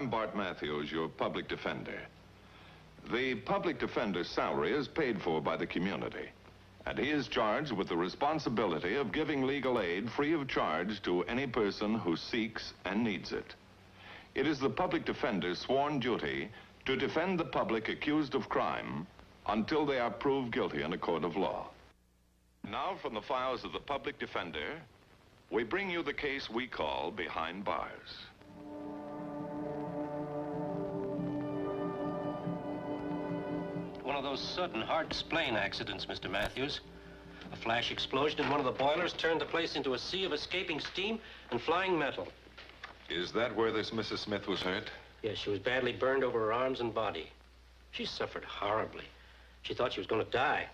I'm Bart Matthews, your public defender. The public defender's salary is paid for by the community, and he is charged with the responsibility of giving legal aid free of charge to any person who seeks and needs it. It is the public defender's sworn duty to defend the public accused of crime until they are proved guilty in a court of law. Now, from the files of the public defender, we bring you the case we call Behind Bars. One of those sudden, hard-to-explain accidents, Mr. Matthews. A flash explosion in one of the boilers turned the place into a sea of escaping steam and flying metal. Is that where this Mrs. Smith was hurt? Yes, she was badly burned over her arms and body. She suffered horribly. She thought she was going to die.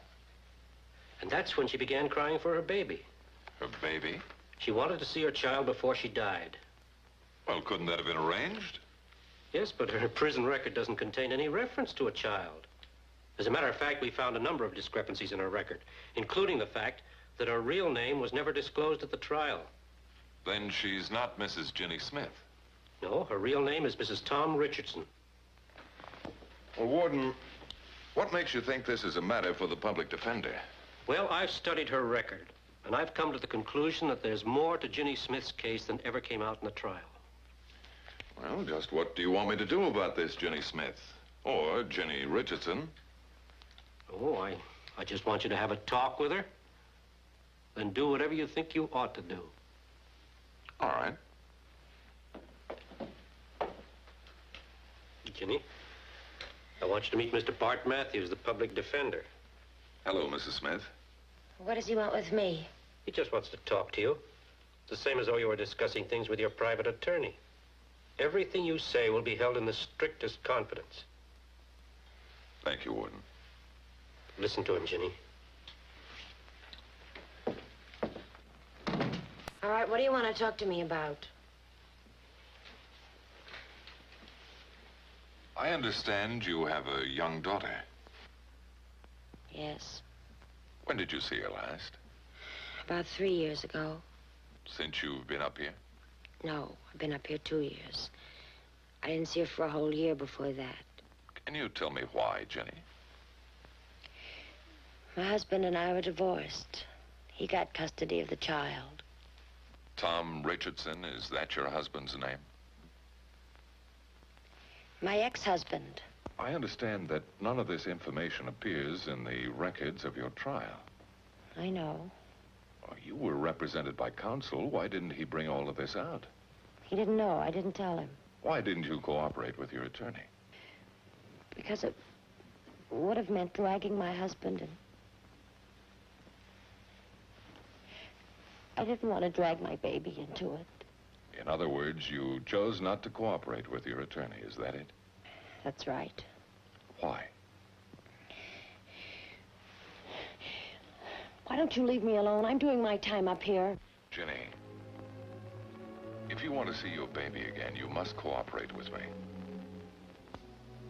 And that's when she began crying for her baby. Her baby? She wanted to see her child before she died. Well, couldn't that have been arranged? Yes, but her prison record doesn't contain any reference to a child. As a matter of fact, we found a number of discrepancies in her record, including the fact that her real name was never disclosed at the trial. Then she's not Mrs. Ginny Smith. No, her real name is Mrs. Tom Richardson. Well, Warden, what makes you think this is a matter for the public defender? Well, I've studied her record, and I've come to the conclusion that there's more to Ginny Smith's case than ever came out in the trial. Well, just what do you want me to do about this Ginny Smith? Or Ginny Richardson? Oh, I just want you to have a talk with her. Then do whatever you think you ought to do. All right. Ginny, I want you to meet Mr. Bart Matthews, the public defender. Hello, Mrs. Smith. What does he want with me? He just wants to talk to you. It's the same as though you were discussing things with your private attorney. Everything you say will be held in the strictest confidence. Thank you, Warden. Listen to him, Ginny. All right, what do you want to talk to me about? I understand you have a young daughter. Yes. When did you see her last? About 3 years ago. Since you've been up here? No, I've been up here 2 years. I didn't see her for a whole year before that. Can you tell me why, Jenny? My husband and I were divorced. He got custody of the child. Tom Richardson, is that your husband's name? My ex-husband. I understand that none of this information appears in the records of your trial. I know. Well, you were represented by counsel. Why didn't he bring all of this out? He didn't know. I didn't tell him. Why didn't you cooperate with your attorney? Because it would have meant dragging my husband in. I didn't want to drag my baby into it. In other words, you chose not to cooperate with your attorney, is that it? That's right. Why? Why don't you leave me alone? I'm doing my time up here. Ginny, if you want to see your baby again, you must cooperate with me.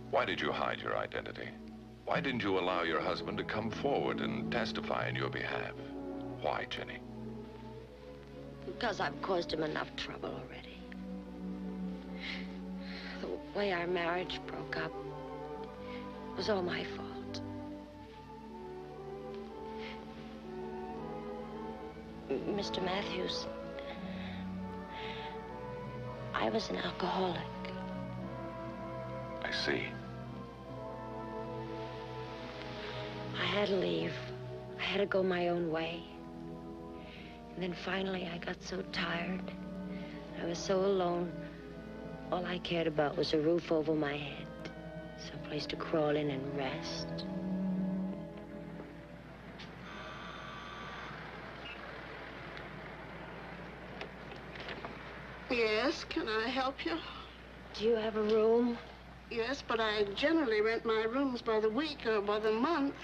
Why did you hide your identity? Why didn't you allow your husband to come forward and testify in your behalf? Why, Ginny? Because I've caused him enough trouble already. The way our marriage broke up was all my fault. Mr. Matthews, I was an alcoholic. I see. I had to leave. I had to go my own way. And then finally, I got so tired. I was so alone. All I cared about was a roof over my head, someplace to crawl in and rest. Yes, can I help you? Do you have a room? Yes, but I generally rent my rooms by the week or by the month.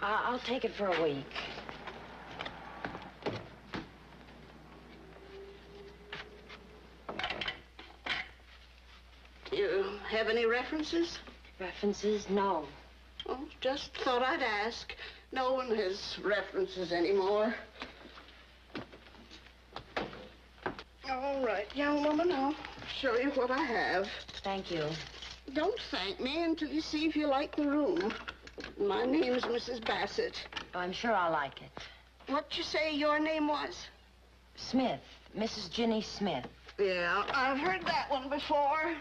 I'll take it for a week. You have any references? References? No. Oh, just thought I'd ask. No one has references anymore. All right, young woman, I'll show you what I have. Thank you. Don't thank me until you see if you like the room. My name's Mrs. Bassett. Oh, I'm sure I'll like it. What'd you say your name was? Smith. Mrs. Ginny Smith. Yeah, I've heard that one before.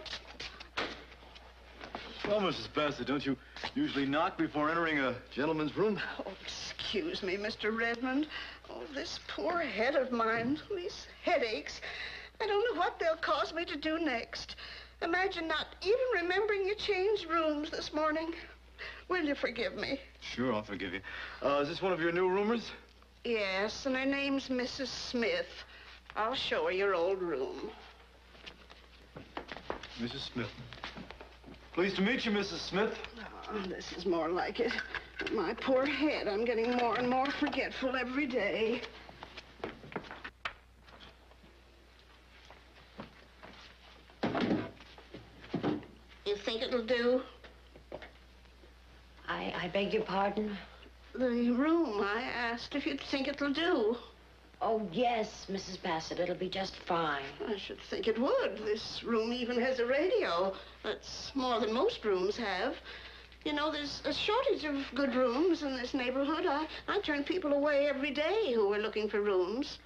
Well, Mrs. Bassett, don't you usually knock before entering a gentleman's room? Oh, excuse me, Mr. Redmond. Oh, this poor head of mine, these headaches. I don't know what they'll cause me to do next. Imagine not even remembering you changed rooms this morning. Will you forgive me? Sure, I'll forgive you. Is this one of your new roomers? Yes, and her name's Mrs. Smith. I'll show her your old room. Mrs. Smith. Pleased to meet you, Mrs. Smith. Oh, this is more like it. My poor head, I'm getting more and more forgetful every day. You think it'll do? I beg your pardon? The room, I asked if you'd think it'll do. Oh, yes, Mrs. Bassett. It'll be just fine. I should think it would. This room even has a radio. That's more than most rooms have. You know, there's a shortage of good rooms in this neighborhood. I turn people away every day who are looking for rooms.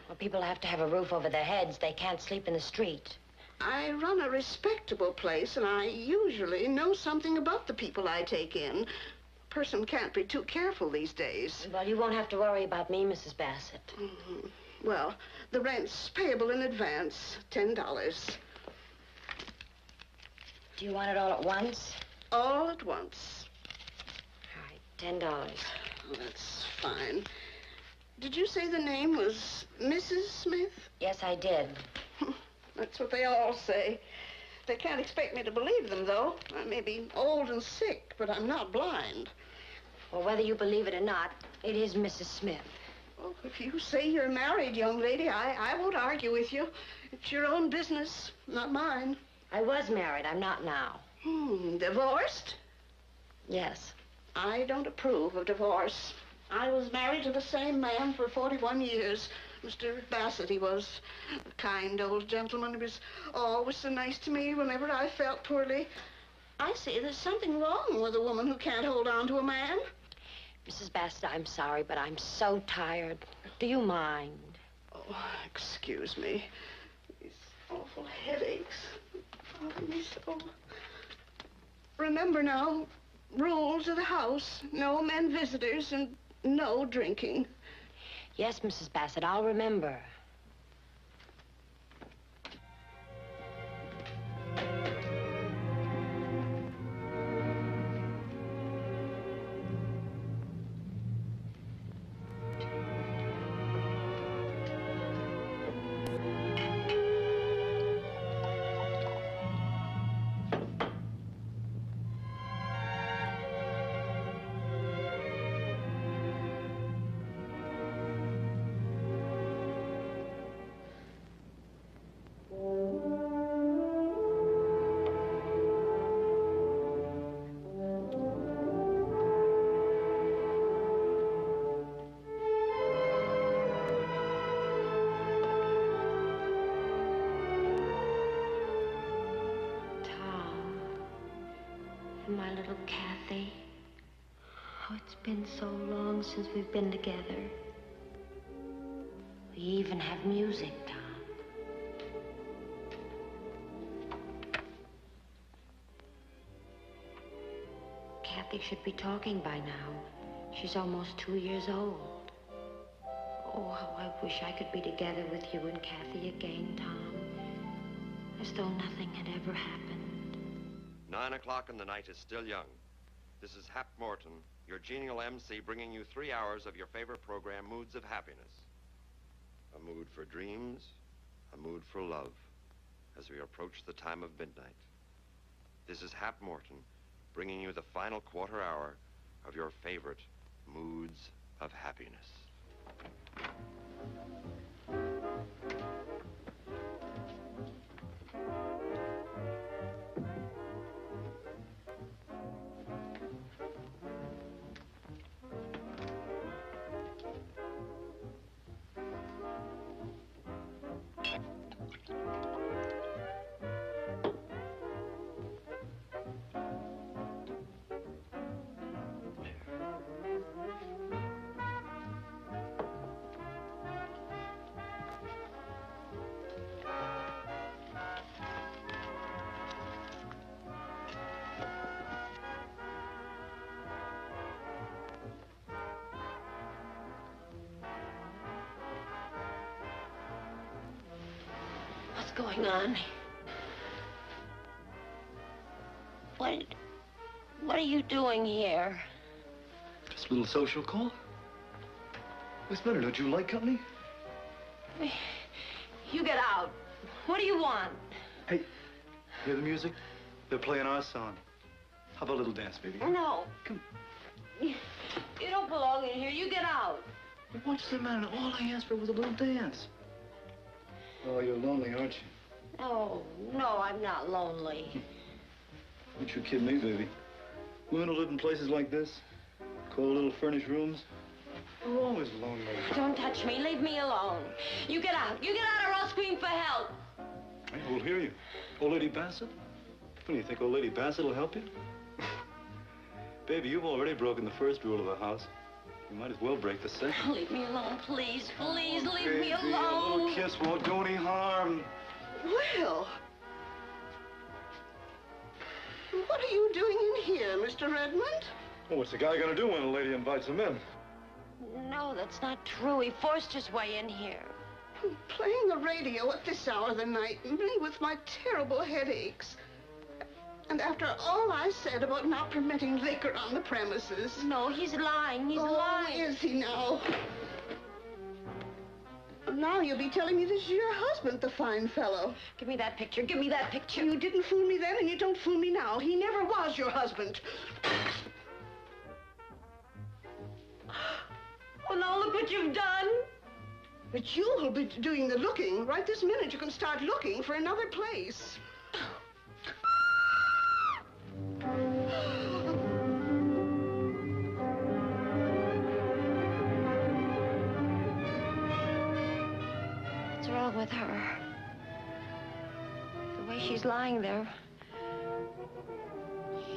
Well, people have to have a roof over their heads. They can't sleep in the street. I run a respectable place, and I usually know something about the people I take in. A person can't be too careful these days. Well, you won't have to worry about me, Mrs. Bassett. Mm-hmm. Well, the rent's payable in advance, $10. Do you want it all at once? All at once. All right, $10. Oh, that's fine. Did you say the name was Mrs. Smith? Yes, I did. That's what they all say. They can't expect me to believe them, though. I may be old and sick, but I'm not blind. Well, whether you believe it or not, it is Mrs. Smith. Well, if you say you're married, young lady, I won't argue with you. It's your own business, not mine. I was married. I'm not now. Divorced? Yes. I don't approve of divorce. I was married to the same man for 41 years. Mr. Bassett, he was. A kind old gentleman. He was always so nice to me whenever I felt poorly. I see there's something wrong with a woman who can't hold on to a man. Mrs. Bassett, I'm sorry, but I'm so tired. Do you mind? Oh, excuse me. These awful headaches. Oh, me so. Remember now, rules of the house. No men visitors and no drinking. Yes, Mrs. Bassett, I'll remember. My little Kathy. Oh, it's been so long since we've been together. We even have music, Tom. Kathy should be talking by now. She's almost 2 years old. Oh, how I wish I could be together with you and Kathy again, Tom. As though nothing had ever happened. 9 o'clock in the night is still young. This is Hap Morton, your genial MC, bringing you 3 hours of your favorite program, Moods of Happiness. A mood for dreams, a mood for love, as we approach the time of midnight. This is Hap Morton, bringing you the final quarter hour of your favorite Moods of Happiness. going on? What are you doing here? Just a little social call. What's the matter? Don't you like company? You get out. What do you want? Hey, hear the music? They're playing our song. How about a little dance, baby? No. Come. You don't belong in here. You get out. What's the matter? All I asked for was a little dance. Oh, you're lonely, aren't you? Oh, no, I'm not lonely. Don't you kid me, baby. Women who live in places like this, cold little furnished rooms, are always lonely. Don't touch me. Leave me alone. You get out. You get out or I'll scream for help. Hey, who'll hear you? Old Lady Bassett? What do you think, old Lady Bassett will help you? Baby, you've already broken the first rule of the house. You might as well break the second. Leave me alone, please. Please, leave Baby, me a alone. little kiss won't do any harm. Well, what are you doing in here, Mr. Redmond? Well, what's the guy gonna do when a lady invites him in? No, that's not true. He forced his way in here. Playing the radio at this hour of the night, me with my terrible headaches. And after all I said about not permitting liquor on the premises. No, he's lying. He's Oh, lying. is he now? Now you'll be telling me this is your husband, the fine fellow. Give me that picture. Give me that picture. You didn't fool me then, and you don't fool me now. He never was your husband. Oh, now look what you've done. But you will be doing the looking. Right this minute, you can start looking for another place. What's wrong with her? The way she's lying there.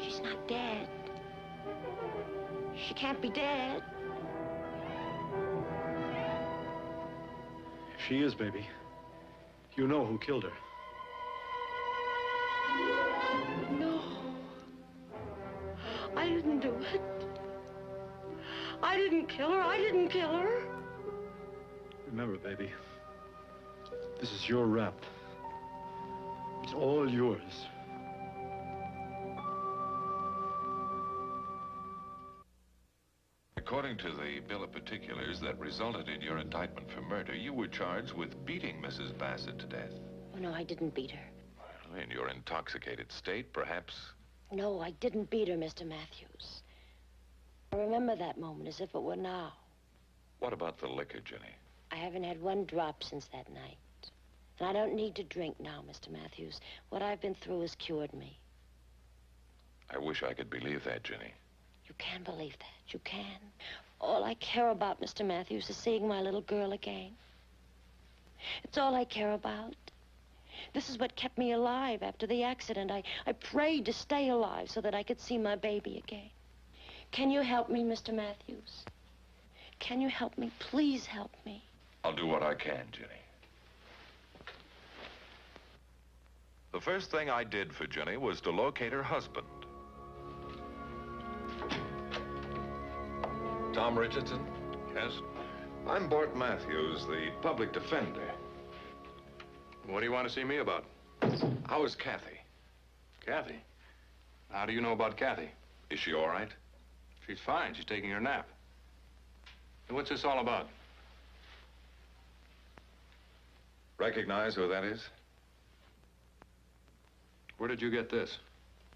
She's not dead. She can't be dead. If she is, baby, you know who killed her. No. I didn't do it. I didn't kill her. I didn't kill her. Remember, baby, this is your rap. It's all yours. According to the bill of particulars that resulted in your indictment for murder, you were charged with beating Mrs. Bassett to death. Oh, no, I didn't beat her. Well, in your intoxicated state, perhaps. No, I didn't beat her, Mr. Matthews. I remember that moment as if it were now. What about the liquor, Jenny? I haven't had one drop since that night. And I don't need to drink now, Mr. Matthews. What I've been through has cured me. I wish I could believe that, Jenny. You can believe that. You can. All I care about, Mr. Matthews, is seeing my little girl again. It's all I care about. This is what kept me alive after the accident. I prayed to stay alive so that I could see my baby again. Can you help me, Mr. Matthews? Can you help me? Please help me. I'll do what I can, Jenny. The first thing I did for Jenny was to locate her husband. Tom Richardson? Yes? I'm Bart Matthews, the public defender. What do you want to see me about? How is Kathy? Kathy? How do you know about Kathy? Is she all right? She's fine. She's taking her nap. And what's this all about? Recognize who that is? Where did you get this?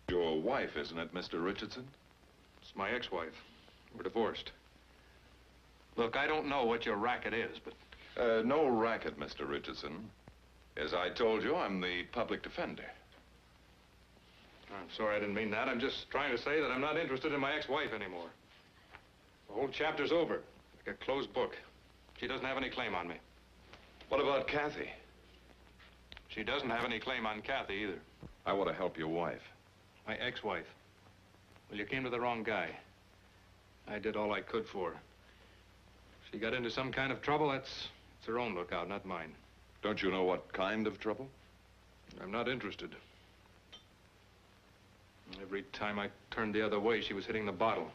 Your wife, isn't it, Mr. Richardson? It's my ex-wife. We're divorced. Look, I don't know what your racket is, but... No racket, Mr. Richardson. As I told you, I'm the public defender. I'm sorry, I didn't mean that. I'm just trying to say that I'm not interested in my ex-wife anymore. The whole chapter's over. Like a closed book. She doesn't have any claim on me. What about Kathy? She doesn't have any claim on Kathy either. I want to help your wife. My ex-wife. Well, you came to the wrong guy. I did all I could for her. She got into some kind of trouble, it's her own lookout, not mine. Don't you know what kind of trouble? I'm not interested. Every time I turned the other way, she was hitting the bottle.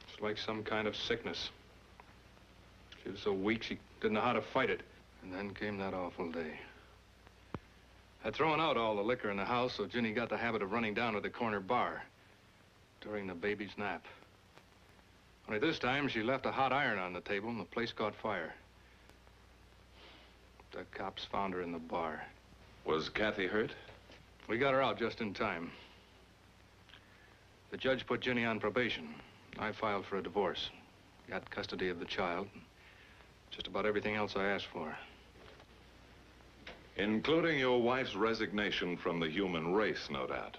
It's like some kind of sickness. She was so weak, she didn't know how to fight it. And then came that awful day. I'd thrown out all the liquor in the house, so Ginny got the habit of running down to the corner bar during the baby's nap. Only this time, she left a hot iron on the table and the place caught fire. The cops found her in the bar. Was Kathy hurt? We got her out just in time. The judge put Ginny on probation. I filed for a divorce. Got custody of the child. Just about everything else I asked for. Including your wife's resignation from the human race, no doubt.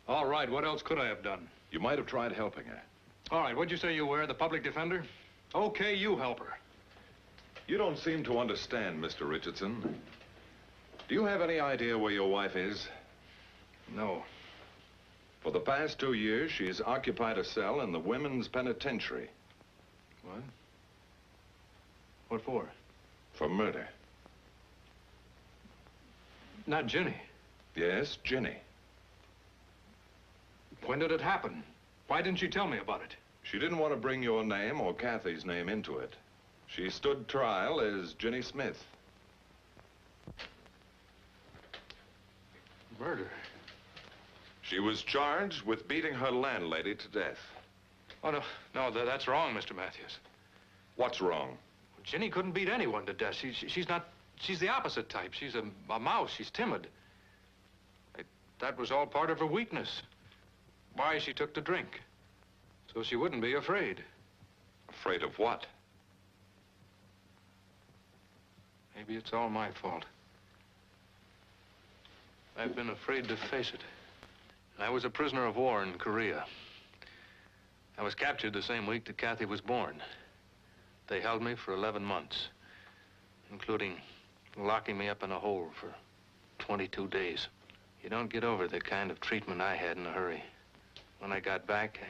All right, what else could I have done? You might have tried helping her. All right, what'd you say you were, the public defender? Okay, you help her. You don't seem to understand, Mr. Richardson. Do you have any idea where your wife is? No. For the past 2 years, she's occupied a cell in the women's penitentiary. What? What for? For murder. Not Ginny. Yes, Ginny. When did it happen? Why didn't you tell me about it? She didn't want to bring your name or Kathy's name into it. She stood trial as Ginny Smith. Murder? She was charged with beating her landlady to death. Oh, no, that's wrong, Mr. Matthews. What's wrong? Ginny couldn't beat anyone to death. She's the opposite type. She's a mouse. She's timid. That was all part of her weakness. Why she took to drink. So she wouldn't be afraid. Afraid of what? Maybe it's all my fault. I've been afraid to face it. I was a prisoner of war in Korea. I was captured the same week that Kathy was born. They held me for 11 months, including locking me up in a hole for 22 days. You don't get over the kind of treatment I had in a hurry. When I got back,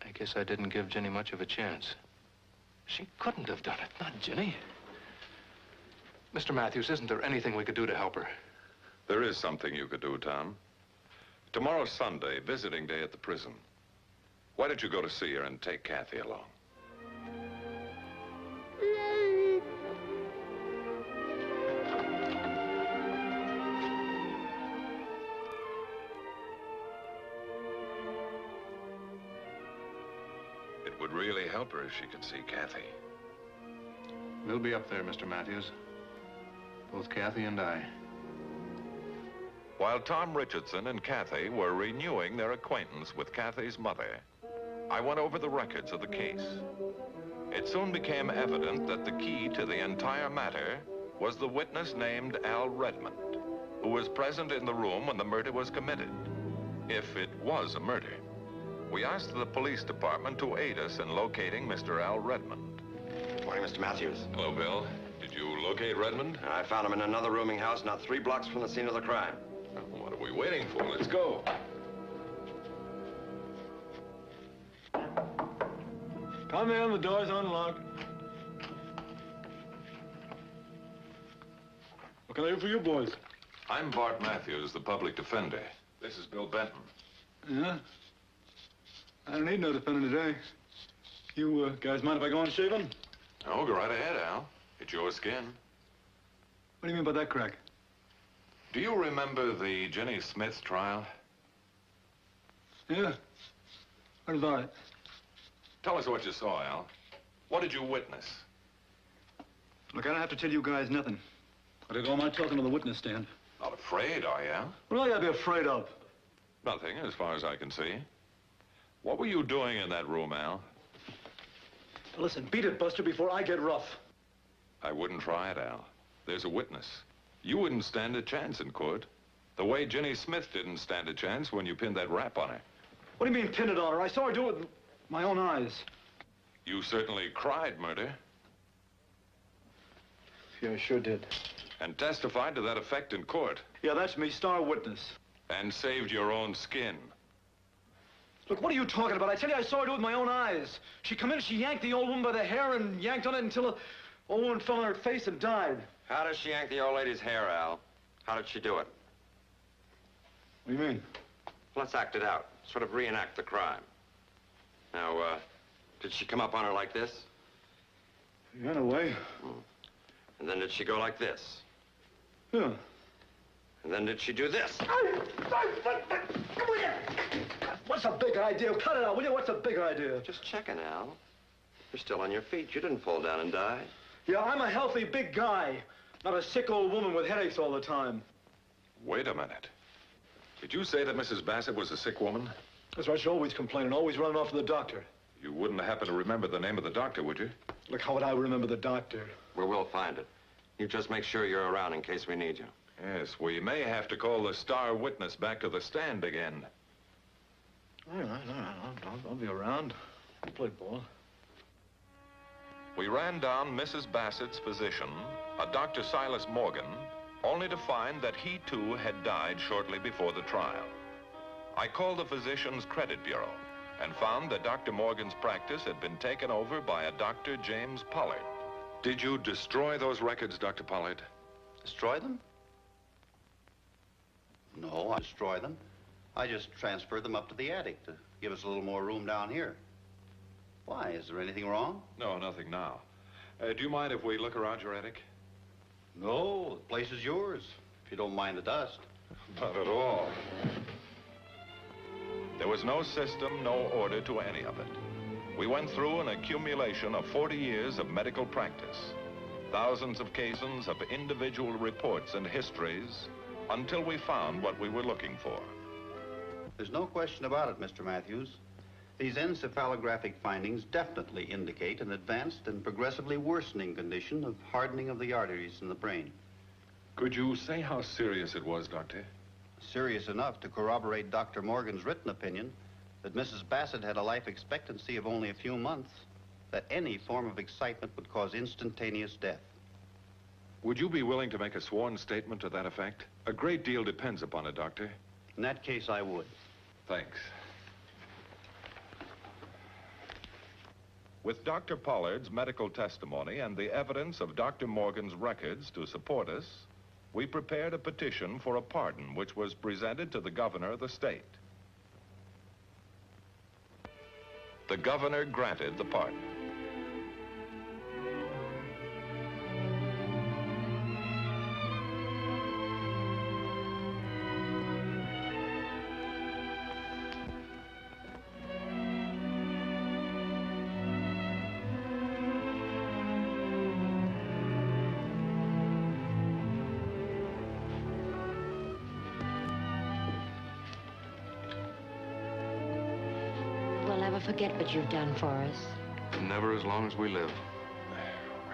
I guess I didn't give Ginny much of a chance. She couldn't have done it, not Ginny. Mr. Matthews, isn't there anything we could do to help her? There is something you could do, Tom. Tomorrow's Sunday, visiting day at the prison. Why don't you go to see her and take Kathy along? It would really help her if she could see Kathy. We'll be up there, Mr. Matthews. Both Kathy and I. While Tom Richardson and Kathy were renewing their acquaintance with Kathy's mother, I went over the records of the case. It soon became evident that the key to the entire matter was the witness named Al Redmond, who was present in the room when the murder was committed, if it was a murder. We asked the police department to aid us in locating Mr. Al Redmond. Morning, Mr. Matthews. Hello, Bill. Did you locate Redmond? I found him in another rooming house not 3 blocks from the scene of the crime. Well, what are we waiting for? Let's go. Come in, the door's unlocked. What can I do for you boys? I'm Bart Matthews, the public defender. This is Bill Benton. Yeah? I don't need no defender today. You guys mind if I go on shaving? Oh, go right ahead, Al. It's your skin. What do you mean by that crack? Do you remember the Ginny Smith trial? Yeah. What about it? Tell us what you saw, Al. What did you witness? Look, I don't have to tell you guys nothing. I did all my talking on the witness stand. Not afraid, are you, Al? What do I gotta be afraid of? Nothing, as far as I can see. What were you doing in that room, Al? Listen, beat it, Buster, before I get rough. I wouldn't try it, Al. There's a witness. You wouldn't stand a chance in court. The way Ginny Smith didn't stand a chance when you pinned that rap on her. What do you mean, pin it on her? I saw her do it with my own eyes. You certainly cried murder. Yeah, I sure did. And testified to that effect in court. Yeah, that's me, star witness. And saved your own skin. Look, what are you talking about? I tell you, I saw her do it with my own eyes. She come in, she yanked the old woman by the hair and yanked on it until the old woman fell on her face and died. How did she yank the old lady's hair, Al? How did she do it? What do you mean? Let's act it out. Sort of reenact the crime. Now, did she come up on her like this? Yeah, in a way. And then did she go like this? Yeah. And then did she do this? What's a big idea? Cut it out, will you? What's a big idea? Just checking, Al. You're still on your feet. You didn't fall down and die. Yeah, I'm a healthy big guy, not a sick old woman with headaches all the time. Wait a minute. Did you say that Mrs. Bassett was a sick woman? That's right, she's always complaining, always running off to the doctor. You wouldn't happen to remember the name of the doctor, would you? Look, how would I remember the doctor? Well, we'll find it. You just make sure you're around in case we need you. Yes, we may have to call the star witness back to the stand again. All right, I'll be around. I'll play ball. We ran down Mrs. Bassett's physician, a Dr. Silas Morgan, only to find that he too had died shortly before the trial. I called the physician's credit bureau and found that Dr. Morgan's practice had been taken over by a Dr. James Pollard. Did you destroy those records, Dr. Pollard? Destroy them? No, I destroy them. I just transferred them up to the attic to give us a little more room down here. Why, is there anything wrong? No, nothing now. Do you mind if we look around your attic? No, the place is yours, if you don't mind the dust. Not at all. There was no system, no order to any of it. We went through an accumulation of 40 years of medical practice, thousands of cases of individual reports and histories, until we found what we were looking for. There's no question about it, Mr. Matthews. These encephalographic findings definitely indicate an advanced and progressively worsening condition of hardening of the arteries in the brain. Could you say how serious it was, Doctor? Serious enough to corroborate Dr. Morgan's written opinion that Mrs. Bassett had a life expectancy of only a few months, that any form of excitement would cause instantaneous death. Would you be willing to make a sworn statement to that effect? A great deal depends upon it, Doctor. In that case, I would. Thanks. With Dr. Pollard's medical testimony and the evidence of Dr. Morgan's records to support us, we prepared a petition for a pardon which was presented to the governor of the state. The governor granted the pardon. We'll never forget what you've done for us. Never as long as we live.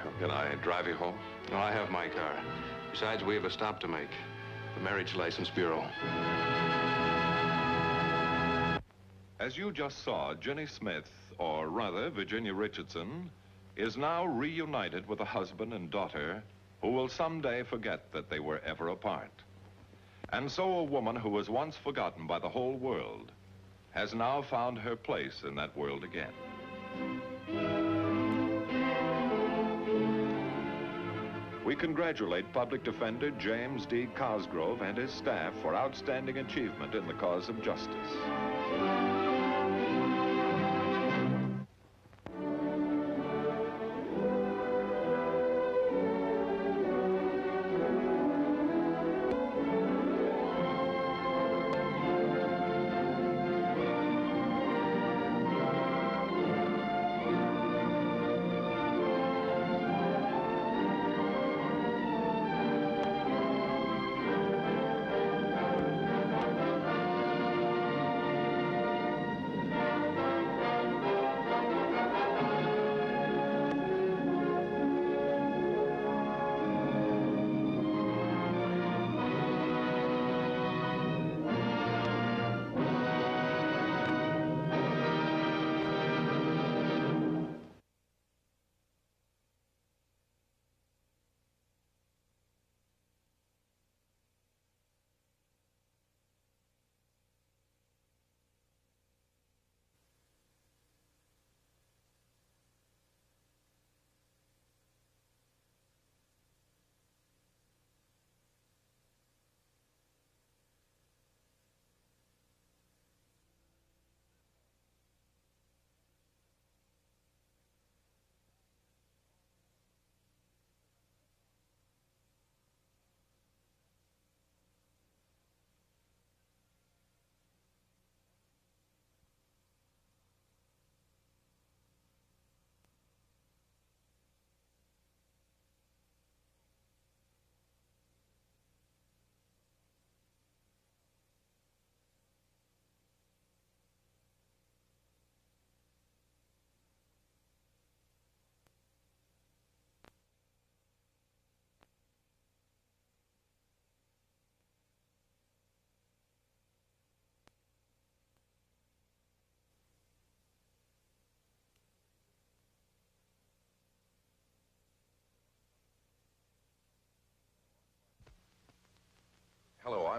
Well, can I drive you home? No, I have my car. Besides, we have a stop to make. The Marriage License Bureau. As you just saw, Jenny Smith, or rather Virginia Richardson, is now reunited with a husband and daughter who will someday forget that they were ever apart. And so a woman who was once forgotten by the whole world has now found her place in that world again. We congratulate Public Defender James D. Cosgrove and his staff for outstanding achievement in the cause of justice.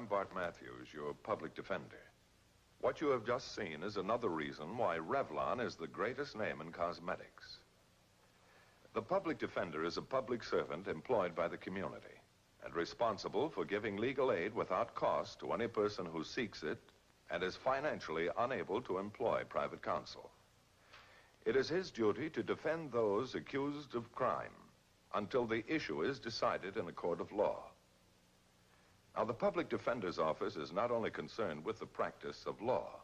I'm Bart Matthews, your public defender. What you have just seen is another reason why Revlon is the greatest name in cosmetics. The public defender is a public servant employed by the community and responsible for giving legal aid without cost to any person who seeks it and is financially unable to employ private counsel. It is his duty to defend those accused of crime until the issue is decided in a court of law. Now, the Public Defender's Office is not only concerned with the practice of law.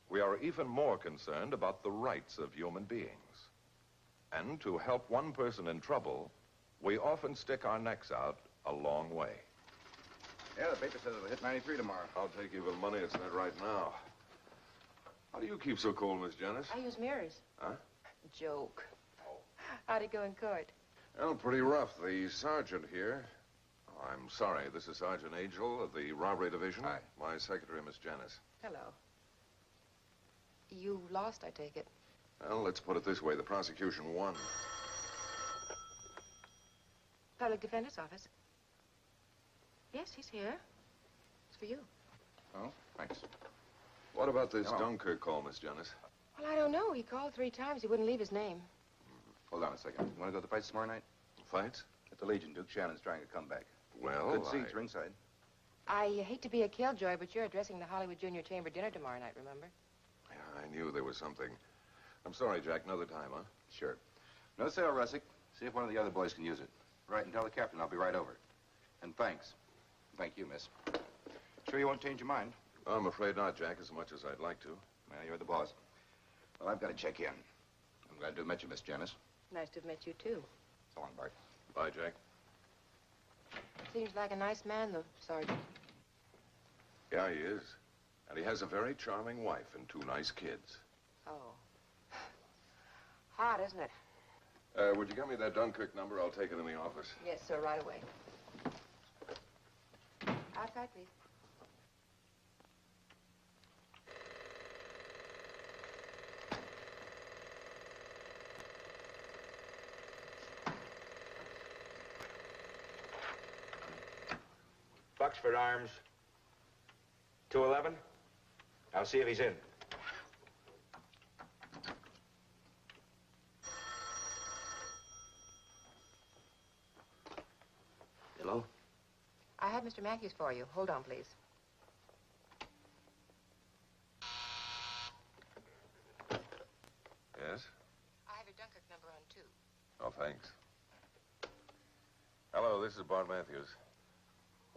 We are even more concerned about the rights of human beings. And to help one person in trouble, we often stick our necks out a long way. Yeah, the paper says it'll hit 93 tomorrow. I'll take even money it's not right now. How do you keep so cool, Miss Janice? I use mirrors. Huh? Joke. How'd it go in court? Well, pretty rough. The sergeant here... Oh, I'm sorry. This is Sergeant Angel of the Robbery Division. Hi. My secretary, Miss Janice. Hello. You lost, I take it. Well, let's put it this way. The prosecution won. Public Defender's Office. Yes, he's here. It's for you. Oh, thanks. What about this Hello. Dunkirk call, Miss Janice? Well, I don't know. He called 3 times. He wouldn't leave his name. Hold on a second. You want to go to the fights tomorrow night? Fights? At the Legion. Duke Shannon's trying to come back. Well, Good seats ringside. I hate to be a killjoy, but you're addressing the Hollywood Junior Chamber dinner tomorrow night, remember? Yeah, I knew there was something. I'm sorry, Jack. Another time, huh? Sure. No sale, Russick. See if one of the other boys can use it. Right, and tell the captain I'll be right over. And thanks. Thank you, miss. Sure you won't change your mind? I'm afraid not, Jack, as much as I'd like to. Well, you're the boss. Well, I've got to check in. I'm glad to have met you, Miss Janice. Nice to have met you, too. So long, Bart. Bye, Jack. Seems like a nice man, the sergeant. Yeah, he is. And he has a very charming wife and 2 nice kids. Oh. Hot, isn't it? Would you get me that Dunkirk number? I'll take it in the office. Yes, sir, right away. Outside, please. Bucksford Arms, 211. I'll see if he's in. Hello? I have Mr. Matthews for you. Hold on, please. Yes? I have your Dunkirk number on, too. Oh, thanks. Hello, this is Bart Matthews.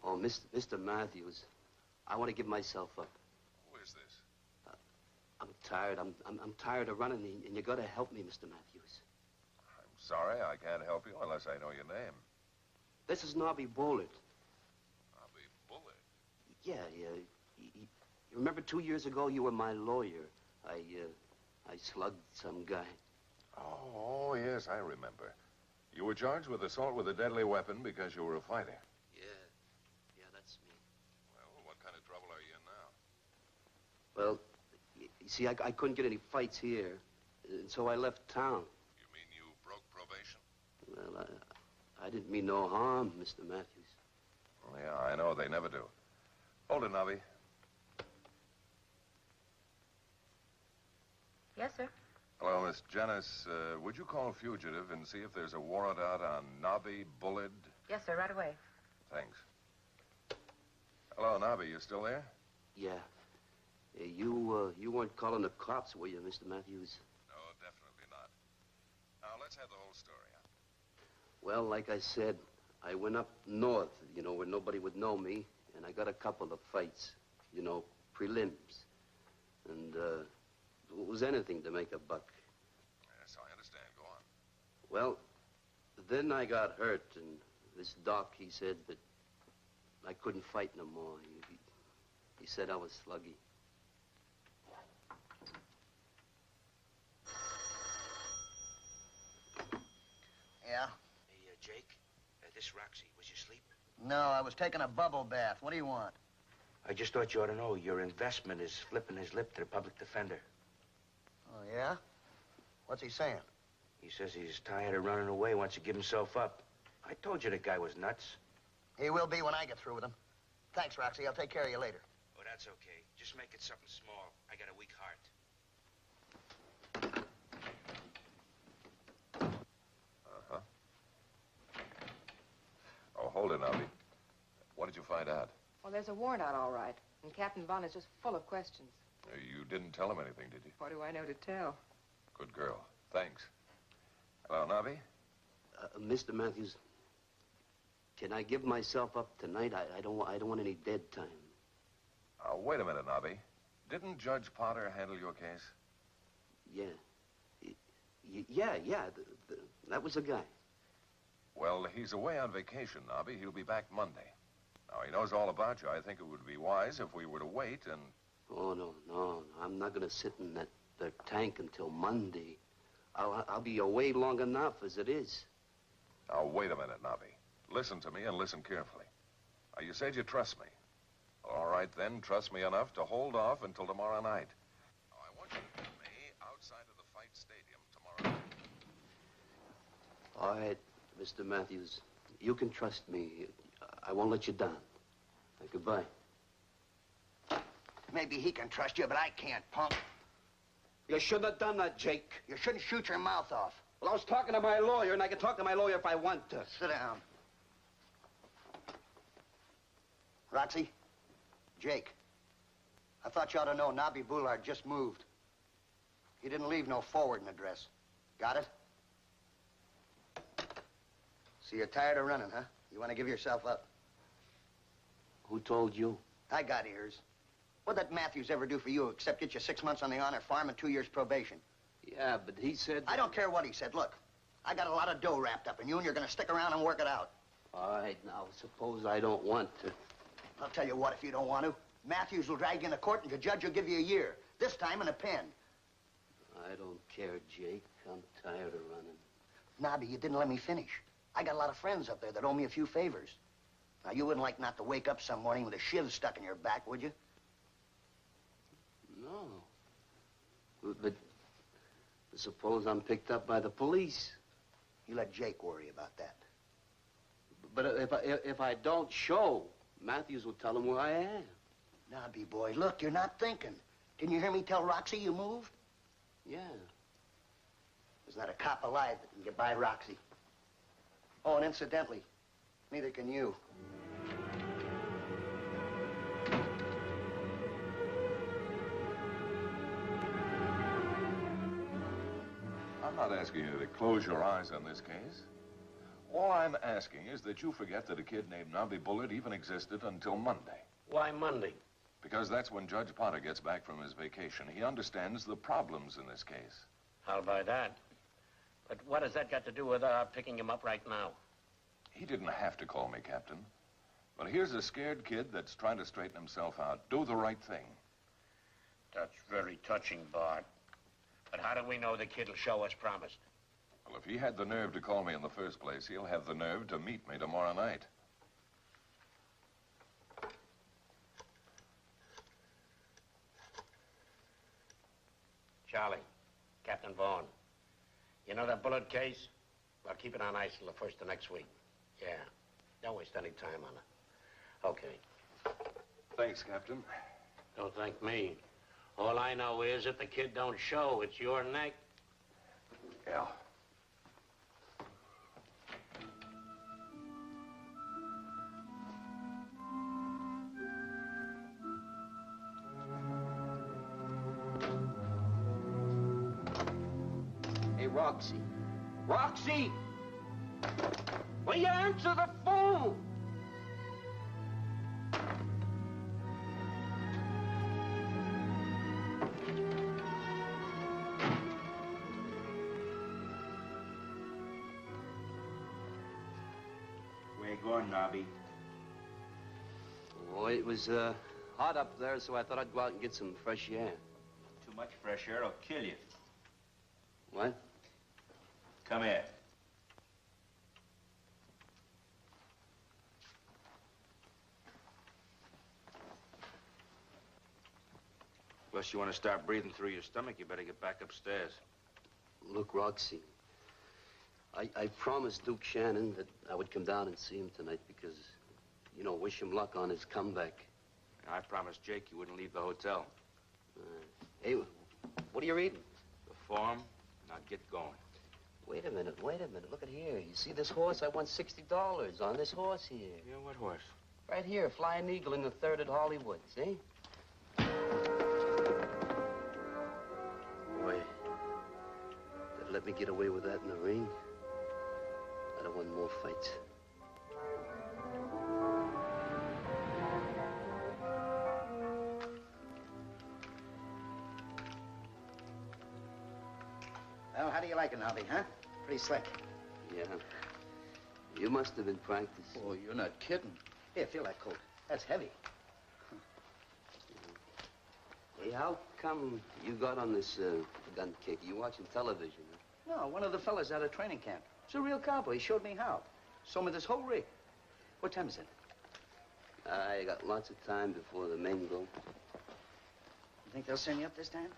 Oh, Mr. Matthews, I want to give myself up. Who is this? I'm tired. I'm tired of running, and you got to help me, Mr. Matthews. I'm sorry, I can't help you unless I know your name. This is Nobby Bullard. Nobby Bullard? Yeah. You remember 2 years ago you were my lawyer. I slugged some guy. Oh, yes, I remember. You were charged with assault with a deadly weapon because you were a fighter. Yeah, that's me. Well, what kind of trouble are you in now? Well, you see, I couldn't get any fights here, and so I left town. You mean you broke probation? Well, I didn't mean no harm, Mr. Matthews. Oh, yeah, I know. They never do. Hold it, Nobby. Yes, sir. Hello, Miss Janice. Would you call fugitive and see if there's a warrant out on Nobby Bullard? Yes, sir, right away. Thanks. Hello, Nobby. You still there? Yeah. You weren't calling the cops, were you, Mr. Matthews? No, definitely not. Now, let's have the whole story, huh? Well, like I said, I went up north, where nobody would know me, and I got a couple of fights, prelims. And, it was anything to make a buck. Yes, I understand. Go on. Well, then I got hurt, and this doc, he said that I couldn't fight no more. He said I was sluggy. Yeah? Hey, Jake, this is Roxy. Was you asleep? No, I was taking a bubble bath. What do you want? I just thought you ought to know your investment is flipping his lip to the public defender. Oh, yeah? What's he saying? He says he's tired of running away, wants to give himself up. I told you the guy was nuts. He will be when I get through with him. Thanks, Roxy. I'll take care of you later. Oh, that's okay. Just make it something small. I got a weak heart. Uh-huh. Oh, hold it, Albie. What did you find out? Well, there's a warrant out, all right. And Captain Vaughn is just full of questions. You didn't tell him anything, did you? What do I know to tell? Good girl. Thanks. Hello, Nobby? Mr. Matthews, can I give myself up tonight? I don't want any dead time. Wait a minute, Nobby. Didn't Judge Potter handle your case? Yeah. Yeah. That was the guy. Well, he's away on vacation, Nobby. He'll be back Monday. Now, he knows all about you. I think it would be wise if we were to wait and... Oh, no. I'm not going to sit in that tank until Monday. I'll be away long enough as it is. Now, wait a minute, Nobby. Listen to me and listen carefully. Now, you said you trust me. All right, then, trust me enough to hold off until tomorrow night. Now, I want you to meet me outside of the fight stadium tomorrow night. All right, Mr. Matthews. You can trust me. I won't let you down. Goodbye. Maybe he can trust you, but I can't, punk. You shouldn't have done that, Jake. You shouldn't shoot your mouth off. Well, I was talking to my lawyer, and I can talk to my lawyer if I want to. Sit down. Roxy? Jake. I thought you ought to know Nobby Bullard just moved. He didn't leave no forwarding address. Got it? So you're tired of running, huh? You want to give yourself up? Who told you? I got ears. What'd that Matthews ever do for you except get you 6 months on the honor farm and 2 years probation? Yeah, but he said... I don't care what he said. Look, I got a lot of dough wrapped up in you, and you're going to stick around and work it out. All right, now, suppose I don't want to. I'll tell you what, if you don't want to. Matthews will drag you into court, and the judge will give you a year. This time in a pen. I don't care, Jake. I'm tired of running. Nobby, you didn't let me finish. I got a lot of friends up there that owe me a few favors. Now, you wouldn't like not to wake up some morning with a shiv stuck in your back, would you? No. But suppose I'm picked up by the police. You let Jake worry about that. But if I don't show, Matthews will tell him where I am. Nobby, boy, look, you're not thinking. Didn't you hear me tell Roxy you moved? Yeah. There's not a cop alive that can get by Roxy. Oh, and incidentally, neither can you. I'm not asking you to close your eyes on this case. All I'm asking is that you forget that a kid named Nobby Bullard even existed until Monday. Why Monday? Because that's when Judge Potter gets back from his vacation. He understands the problems in this case. I'll buy that. But what has that got to do with picking him up right now? He didn't have to call me, Captain. But here's a scared kid that's trying to straighten himself out. Do the right thing. That's very touching, Bart. But how do we know the kid will show as promised? Well, if he had the nerve to call me in the first place, he'll have the nerve to meet me tomorrow night. Charlie, Captain Vaughn. You know that Bullard case? Well, keep it on ice till the first of next week. Yeah. Don't waste any time on it. Okay. Thanks, Captain. Don't thank me. All I know is if the kid don't show, it's your neck. Yeah. Hey, Roxy. Roxy! Will you answer the phone? Where you going, Nobby? Oh, it was hot up there, so I thought I'd go out and get some fresh air. Too much fresh air will kill you. What? Come here. Unless you want to start breathing through your stomach, you better get back upstairs. Look, Roxy, I promised Duke Shannon that I would come down and see him tonight because you know, wish him luck on his comeback. I promised Jake you wouldn't leave the hotel. Hey, what are you reading? The form. Now get going. Wait a minute. Look at here. You see this horse? I won $60 on this horse here. Yeah, what horse? Right here, Flying Eagle in the third at Hollywood, see? Boy, they'd let me get away with that in the ring. I'd have won more fights. Well, how do you like it, Nobby, huh? Pretty slick. Yeah. You must have been practicing. Oh, you're not kidding. Here, feel that coat. That's heavy. Hey, how come you got on this gun kick? You watching television? Huh? No, one of the fellas out of training camp. It's a real cowboy. He showed me how. Sold me this whole rig. What time is it? I got lots of time before the men go. You think they'll send you up this time?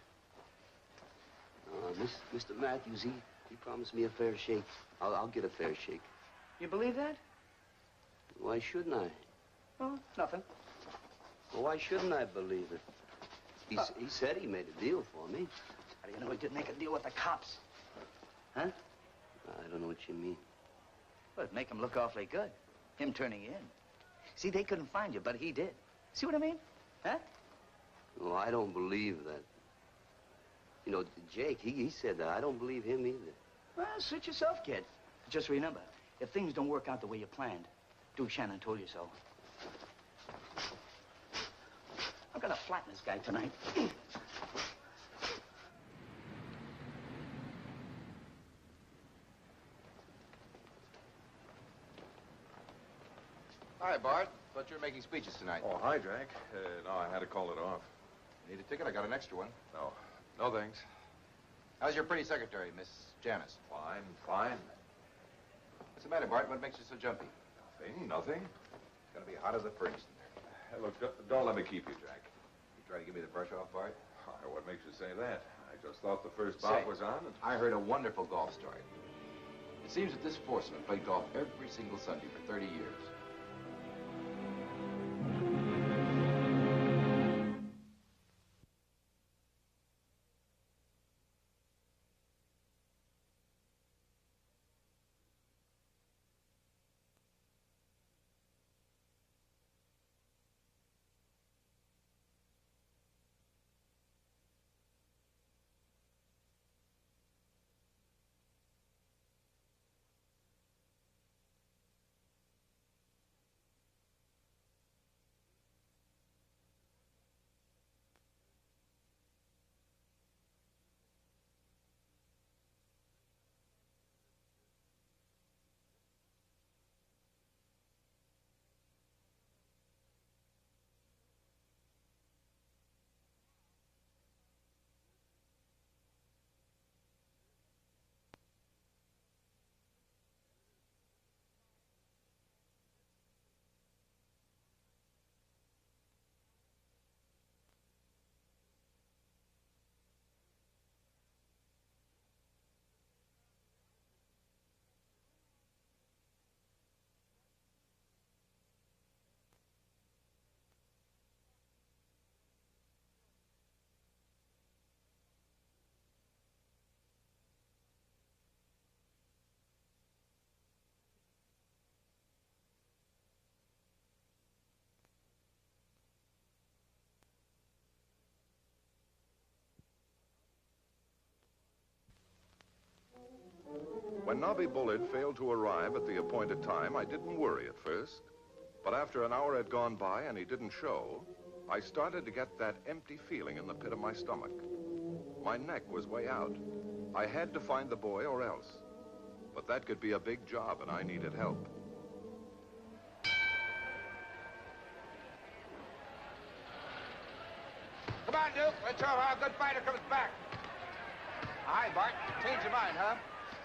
Mr. Matthews, he promised me a fair shake. I'll get a fair shake. You believe that? Why shouldn't I? Oh, nothing. Well, why shouldn't I believe it? He said he made a deal for me. How do you know he didn't make a deal with the cops? Huh? I don't know what you mean. Well, it'd make him look awfully good. Him turning you in. See, they couldn't find you, but he did. See what I mean? Huh? Well, I don't believe that. You know, Jake, he said that. I don't believe him either. Well, suit yourself, kid. Just remember, if things don't work out the way you planned, do Shannon told you so. I'm gonna flatten this guy tonight. Hi, Bart. Thought you were making speeches tonight. Oh, hi, Jack. No, I had to call it off. Need a ticket? I got an extra one. No. No, thanks. How's your pretty secretary, Miss Janice? Fine. What's the matter, Bart? What makes you so jumpy? Nothing. It's gonna be hot as a furnace in there. Hey, look, don't let me keep you, Jack. You trying to give me the brush off, Bart? What makes you say that? I just thought the first bout was on. And... I heard a wonderful golf story. It seems that this sportsman played golf every single Sunday for 30 years. When Nobby Bullard failed to arrive at the appointed time, I didn't worry at first. But after an hour had gone by and he didn't show, I started to get that empty feeling in the pit of my stomach. My neck was way out. I had to find the boy or else. But that could be a big job and I needed help. Come on, Duke. Let's show how a good fighter comes back. Hi, Bart. Change your mind, huh?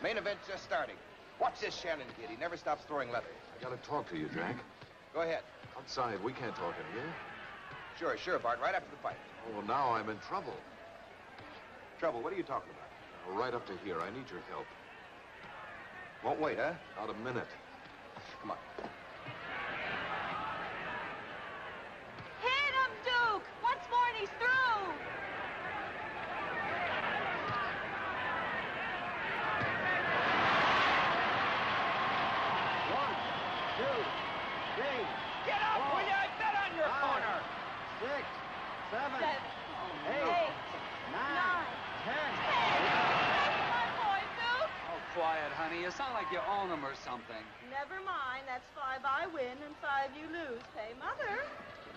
Main event's just starting. Watch this Shannon kid. He never stops throwing leather. I gotta talk to you, Jack. Go ahead. Outside, we can't talk in here. Sure, Bart. Right after the fight. Oh, well, now I'm in trouble. Trouble? What are you talking about? Right up to here. I need your help. Won't wait, huh? Not a minute. Come on. like you own them or something. Never mind. That's 5 I win and 5 you lose. Pay Mother.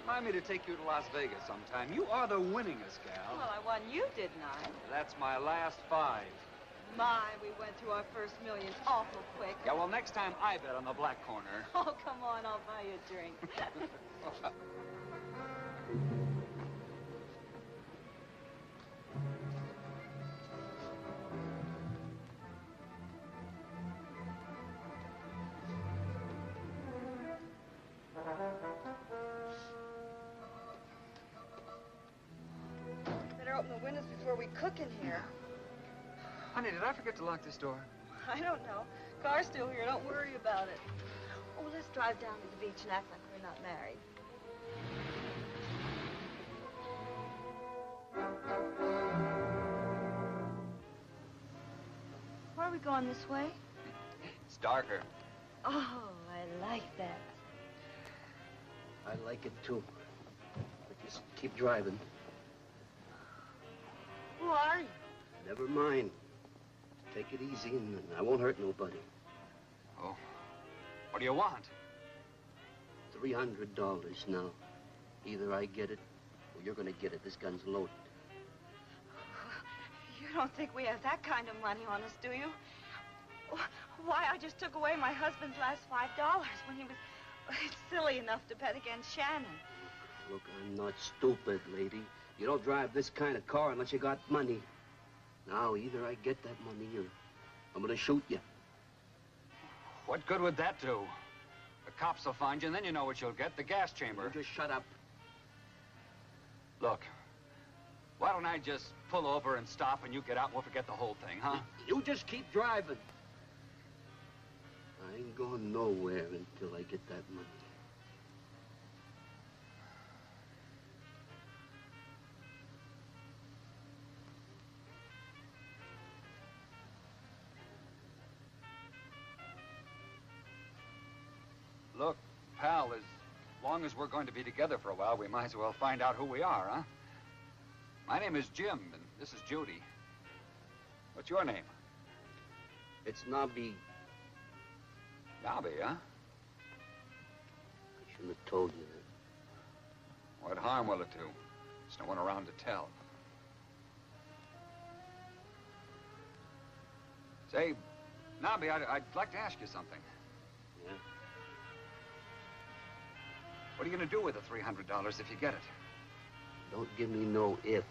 Remind me to take you to Las Vegas sometime. You are the winningest gal. Well, I won you, didn't I? That's my last 5. My, we went through our first millions awful quick. Yeah, well, next time I bet on the black corner. Oh, come on. I'll buy you a drink. Better open the windows before we cook in here. Honey, did I forget to lock this door? I don't know. Car's still here. Don't worry about it. Oh, let's drive down to the beach and act like we're not married. Why are we going this way? It's darker. Oh, I like that. I like it too. But just keep driving. Who are you? Never mind. Take it easy and I won't hurt nobody. Oh. What do you want? $300 now. Either I get it or you're gonna get it. This gun's loaded. You don't think we have that kind of money on us, do you? Why, I just took away my husband's last $5 when he was silly enough to bet against Shannon. Look, I'm not stupid, lady. You don't drive this kind of car unless you got money. Now, either I get that money or I'm gonna shoot you. What good would that do? The cops will find you, and then you know what you'll get, the gas chamber. You just shut up. Look, why don't I just pull over and stop and you get out and we'll forget the whole thing, huh? You just keep driving. I ain't going nowhere until I get that money. Look, pal, as long as we're going to be together for a while, we might as well find out who we are, huh? My name is Jim, and this is Judy. What's your name? It's Nobby. Nobby, huh? I shouldn't have told you that. What harm will it do? There's no one around to tell. Say, Nobby, I'd like to ask you something. Yeah? What are you going to do with the $300 if you get it? Don't give me no if.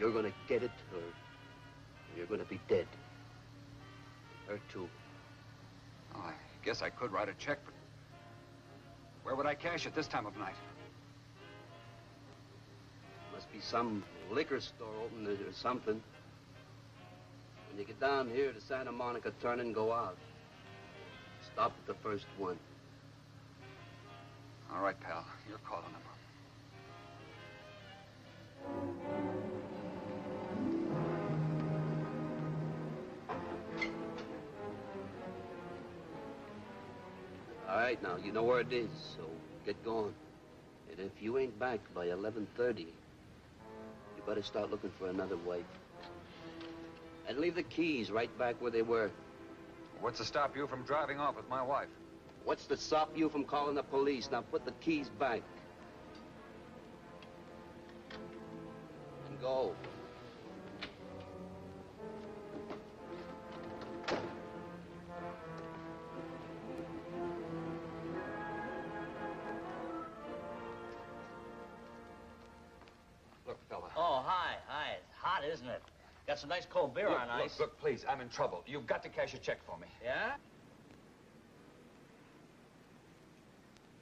You're gonna get it, or you're gonna be dead. Her too. Oh, I guess I could write a check, but where would I cash it this time of night? Must be some liquor store open or something. When you get down here to Santa Monica, turn and go out. Stop at the first one. All right, pal. You're calling him. All right, now, you know where it is, so get going. And if you ain't back by 11:30, you better start looking for another wife. And leave the keys right back where they were. What's to stop you from driving off with my wife? What's to stop you from calling the police? Now put the keys back. And go. Look, fella. Oh, hi. Hi. It's hot, isn't it? Got some nice cold beer on ice. Look, please, I'm in trouble. You've got to cash a check for me. Yeah?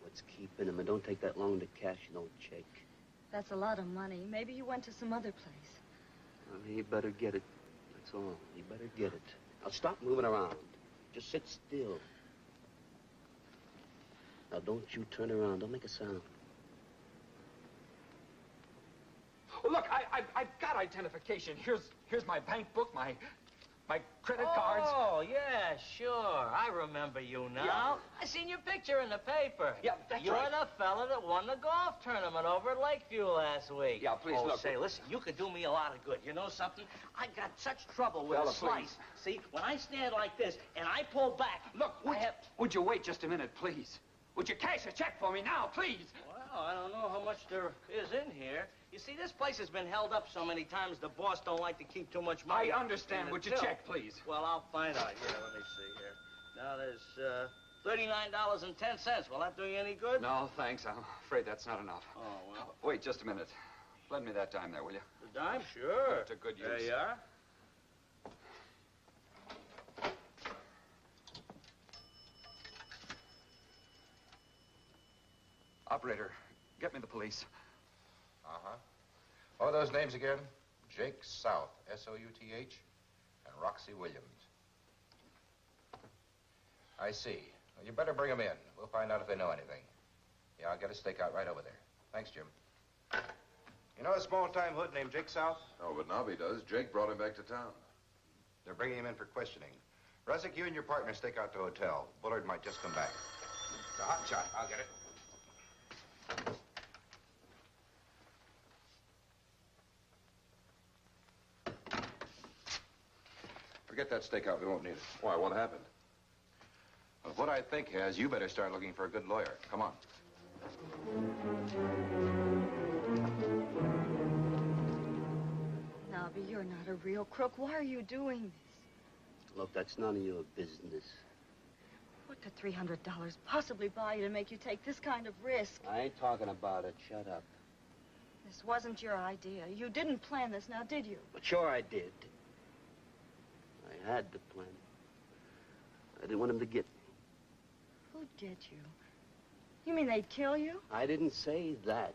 What's keeping him? It don't take that long to cash no check. That's a lot of money. Maybe he went to some other place. Well, he better get it. That's all. He better get it. Now stop moving around. Just sit still. Now don't you turn around. Don't make a sound. Oh, look, I've got identification. Here's my bank book, my My credit cards. Oh, yeah, sure. I remember you now. Yeah. I seen your picture in the paper. Yeah, that's You're right. the fella that won the golf tournament over at Lakeview last week. Yeah, please, oh, look. say, listen, you could do me a lot of good. You know something? I got such trouble with Fella, a slice. please. See, when I stand like this and I pull back, Look, would you wait just a minute, please? Would you cash a check for me now, please? Well, I don't know how much there is in here. You see, this place has been held up so many times, the boss don't like to keep too much money. I understand. in Would the you till. check, please? Well, I'll find out. Here, let me see here. Now, there's $39.10. Will that do you any good? No, thanks. I'm afraid that's not enough. Oh, well. Wait just a minute. Lend me that dime there, will you? The dime? Sure. Put it to good use. There you are. Operator, get me the police. Uh-huh. What are those names again? Jake South, S-O-U-T-H, and Roxy Williams. I see. Well, you better bring them in. We'll find out if they know anything. Yeah, I'll get a stakeout right over there. Thanks, Jim. You know a small-time hood named Jake South? Oh, but Nobby does. Jake brought him back to town. They're bringing him in for questioning. Russick, you and your partner stake out the hotel. Bullard might just come back. It's a hot shot. I'll get it. Forget that stakeout. We won't need it. Why, what happened? Well, what I think is you better start looking for a good lawyer. Come on. Nobby, you're not a real crook. Why are you doing this? Look, that's none of your business. What could $300 possibly buy you to make you take this kind of risk? I ain't talking about it. Shut up. This wasn't your idea. You didn't plan this, now did you? But sure I did. I had to plan it. I didn't want him to get me. Who'd get you? You mean they'd kill you? I didn't say that.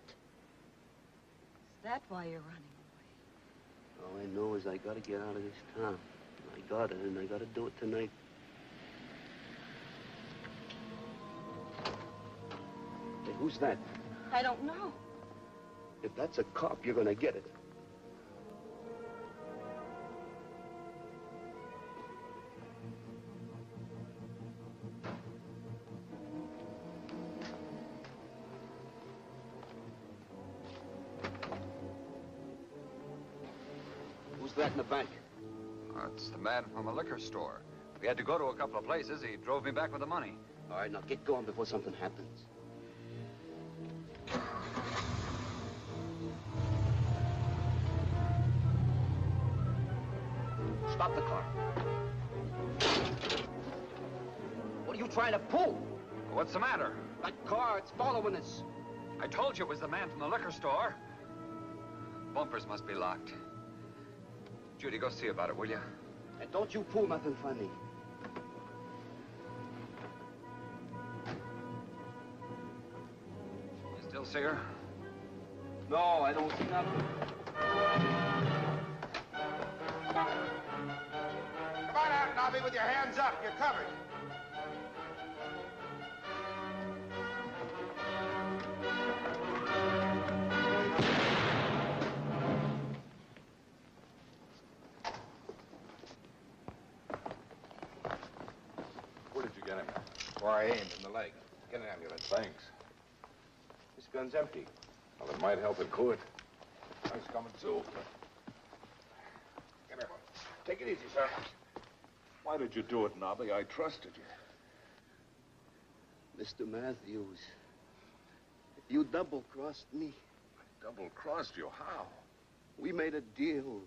Is that why you're running away? All I know is I gotta get out of this town. I got it, and I gotta do it tonight. Hey, who's that? I don't know. If that's a cop, you're gonna get it. Who's that in the bank? It's the man from a liquor store. We had to go to a couple of places. He drove me back with the money. All right, now get going before something happens. Stop the car. What are you trying to pull? What's the matter? That car, it's following us. I told you it was the man from the liquor store. Bumpers must be locked. Judy, go see about it, will you? And don't you pull nothing funny. You still see her? No, I don't see nothing. Come on out, Nobby, with your hands up. You're covered. Where did you get him? Where I aimed, in the leg. Get an ambulance. Thanks. This gun's empty. Well, it might help. It could. I was coming too. Come here, boy. Take it easy, sir. Why did you do it, Nobby? I trusted you. Mr. Matthews, you double-crossed me. Double-crossed you? How? We made a deal.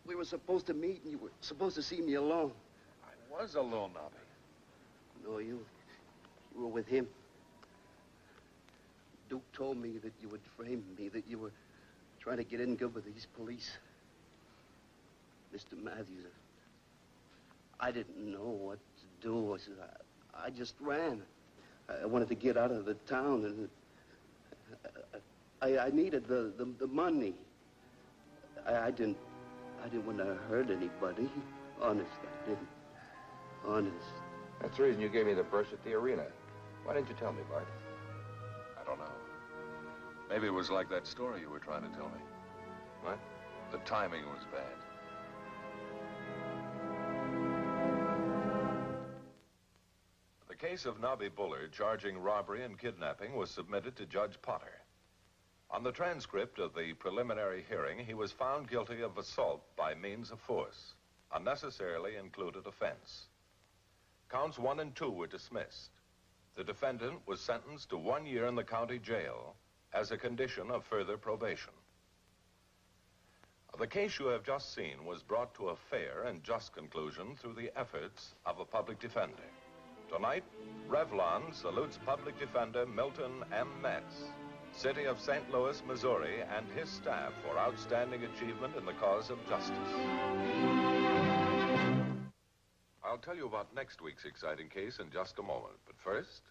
We were supposed to meet, and you were supposed to see me alone. I was alone, Nobby. No, you were with him. Duke told me that you would frame me, that you were trying to get in good with these police. Mr. Matthews, I didn't know what to do. I just ran. I wanted to get out of the town, and I needed the money. I didn't want to hurt anybody. Honest, I didn't. Honest. That's the reason you gave me the purse at the arena. Why didn't you tell me, Bart? I don't know. Maybe it was like that story you were trying to tell me. What? The timing was bad. case of Nobby Bullard charging robbery and kidnapping was submitted to Judge Potter. On the transcript of the preliminary hearing, he was found guilty of assault by means of force, a necessarily included offense. Counts 1 and 2 were dismissed. The defendant was sentenced to 1 year in the county jail as a condition of further probation. The case you have just seen was brought to a fair and just conclusion through the efforts of a public defender. Tonight, Revlon salutes Public Defender Milton M. Metz, City of St. Louis, Missouri, and his staff for outstanding achievement in the cause of justice. I'll tell you about next week's exciting case in just a moment, but first...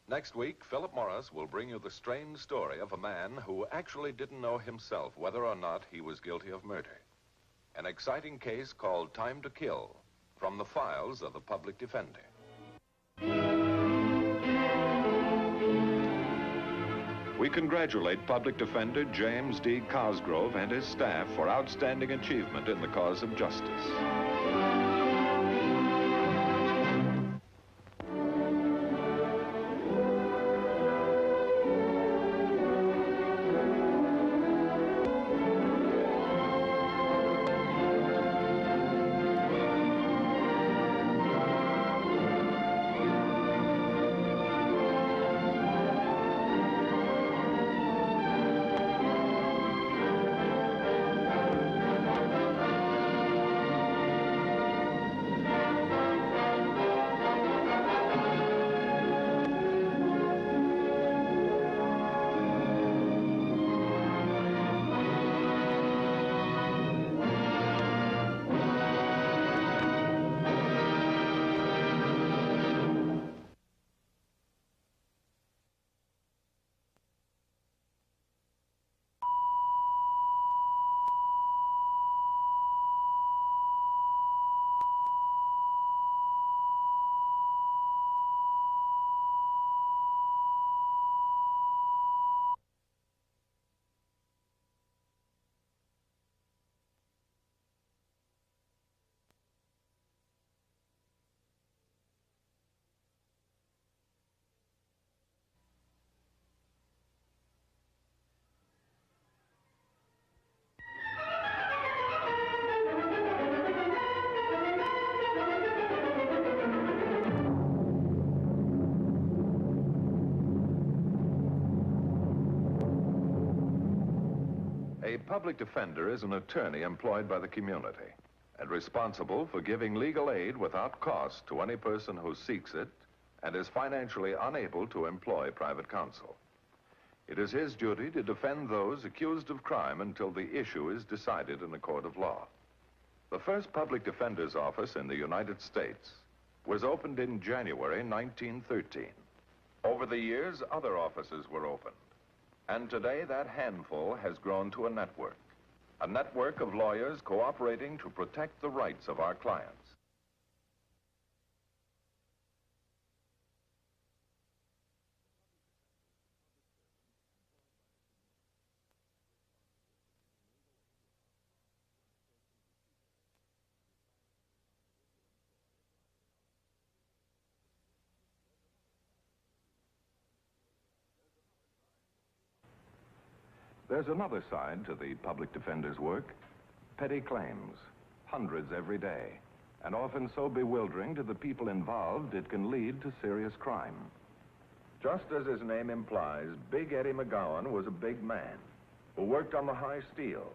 Next week, Philip Morris will bring you the strange story of a man who actually didn't know himself whether or not he was guilty of murder. An exciting case called Time to Kill, from the files of the public defender. We congratulate Public Defender James D. Cosgrove and his staff for outstanding achievement in the cause of justice. A public defender is an attorney employed by the community and responsible for giving legal aid without cost to any person who seeks it and is financially unable to employ private counsel. It is his duty to defend those accused of crime until the issue is decided in a court of law. The first public defender's office in the United States was opened in January 1913. Over the years, other offices were opened. And today, that handful has grown to a network of lawyers cooperating to protect the rights of our clients. There's another side to the public defender's work. Petty claims, hundreds every day, and often so bewildering to the people involved it can lead to serious crime. Just as his name implies, Big Eddie McGowan was a big man who worked on the high steel,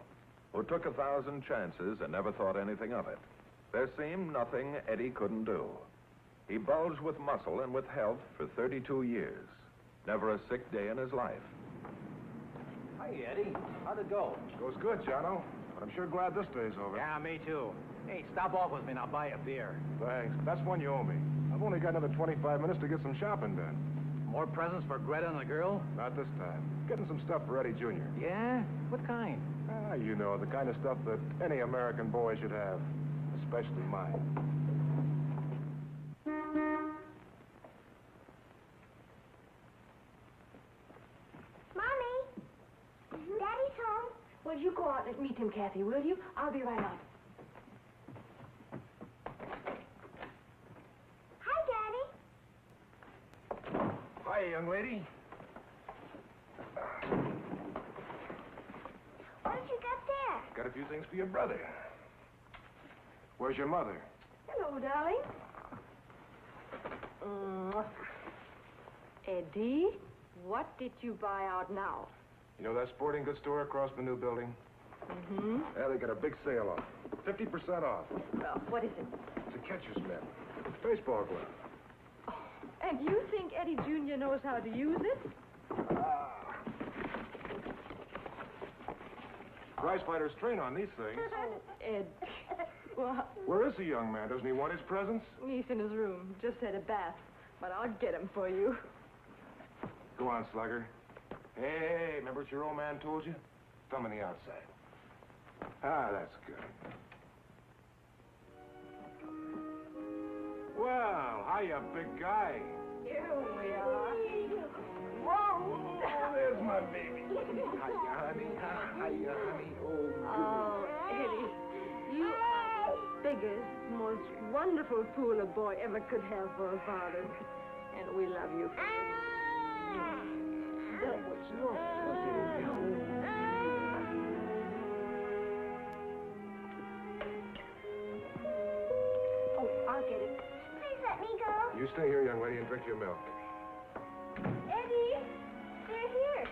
who took 1,000 chances and never thought anything of it. There seemed nothing Eddie couldn't do. He bulged with muscle and with health for 32 years. Never a sick day in his life. Hi, Eddie. How'd it go? Goes good, Jono. But I'm sure glad this day's over. Yeah, me too. Hey, stop off with me and I'll buy a beer. Thanks. That's one you owe me. I've only got another 25 minutes to get some shopping done. More presents for Greta and the girl? Not this time. Getting some stuff for Eddie Jr. Yeah? What kind? Ah, you know, the kind of stuff that any American boy should have. Especially mine. Mommy! Daddy's home. Well, you go out and meet him, Kathy, will you? I'll be right out. Hi, Daddy. Hi, young lady. What have you got there? Got a few things for your brother. Where's your mother? Hello, darling. Eddie, what did you buy out now? You know that sporting goods store across the new building? Mm-hmm. Yeah, they got a big sale on. 50% off. Well, what is it? It's a catcher's mitt. Baseball glove. And you think Eddie Jr. knows how to use it? Prize fighters train on these things. Ed, well, Where is the young man? Doesn't he want his presents? he's in his room. Just had a bath. But I'll get him for you. Go on, Slugger. Hey, remember what your old man told you? Thumb on the outside. Ah, that's good. Well, hiya, big guy. Here we are. Whoa! There's my baby. Hiya, honey. Hiya, honey. Oh, Eddie, you are the biggest, most wonderful fool a boy ever could have for a father. And we love you for it. Oh, I'll get it. Please let me go. You stay here, young lady, and drink your milk. Eddie, they're here.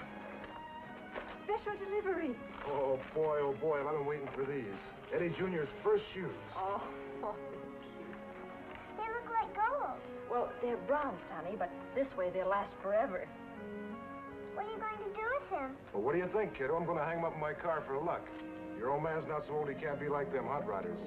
Special delivery. Oh, boy, I've been waiting for these. Eddie Jr.'s first shoes. Oh, They look like gold. well, they're bronze, honey, but this way they'll last forever. What are you going to do with him? Well, what do you think, kiddo? I'm going to hang them up in my car for luck. Your old man's not so old he can't be like them hot rodders.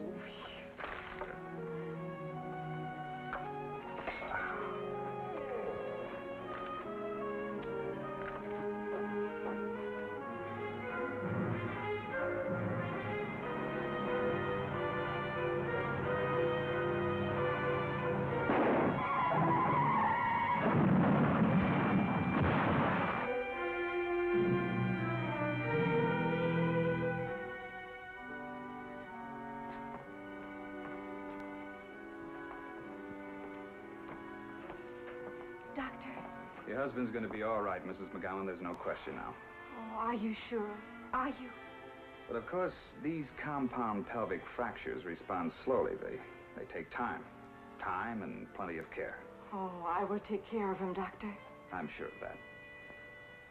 Your husband's going to be all right, Mrs. McGowan. There's no question now. Oh, are you sure? Are you? But of course, these compound pelvic fractures respond slowly. They take time. Time and plenty of care. Oh, I will take care of him, Doctor. I'm sure of that.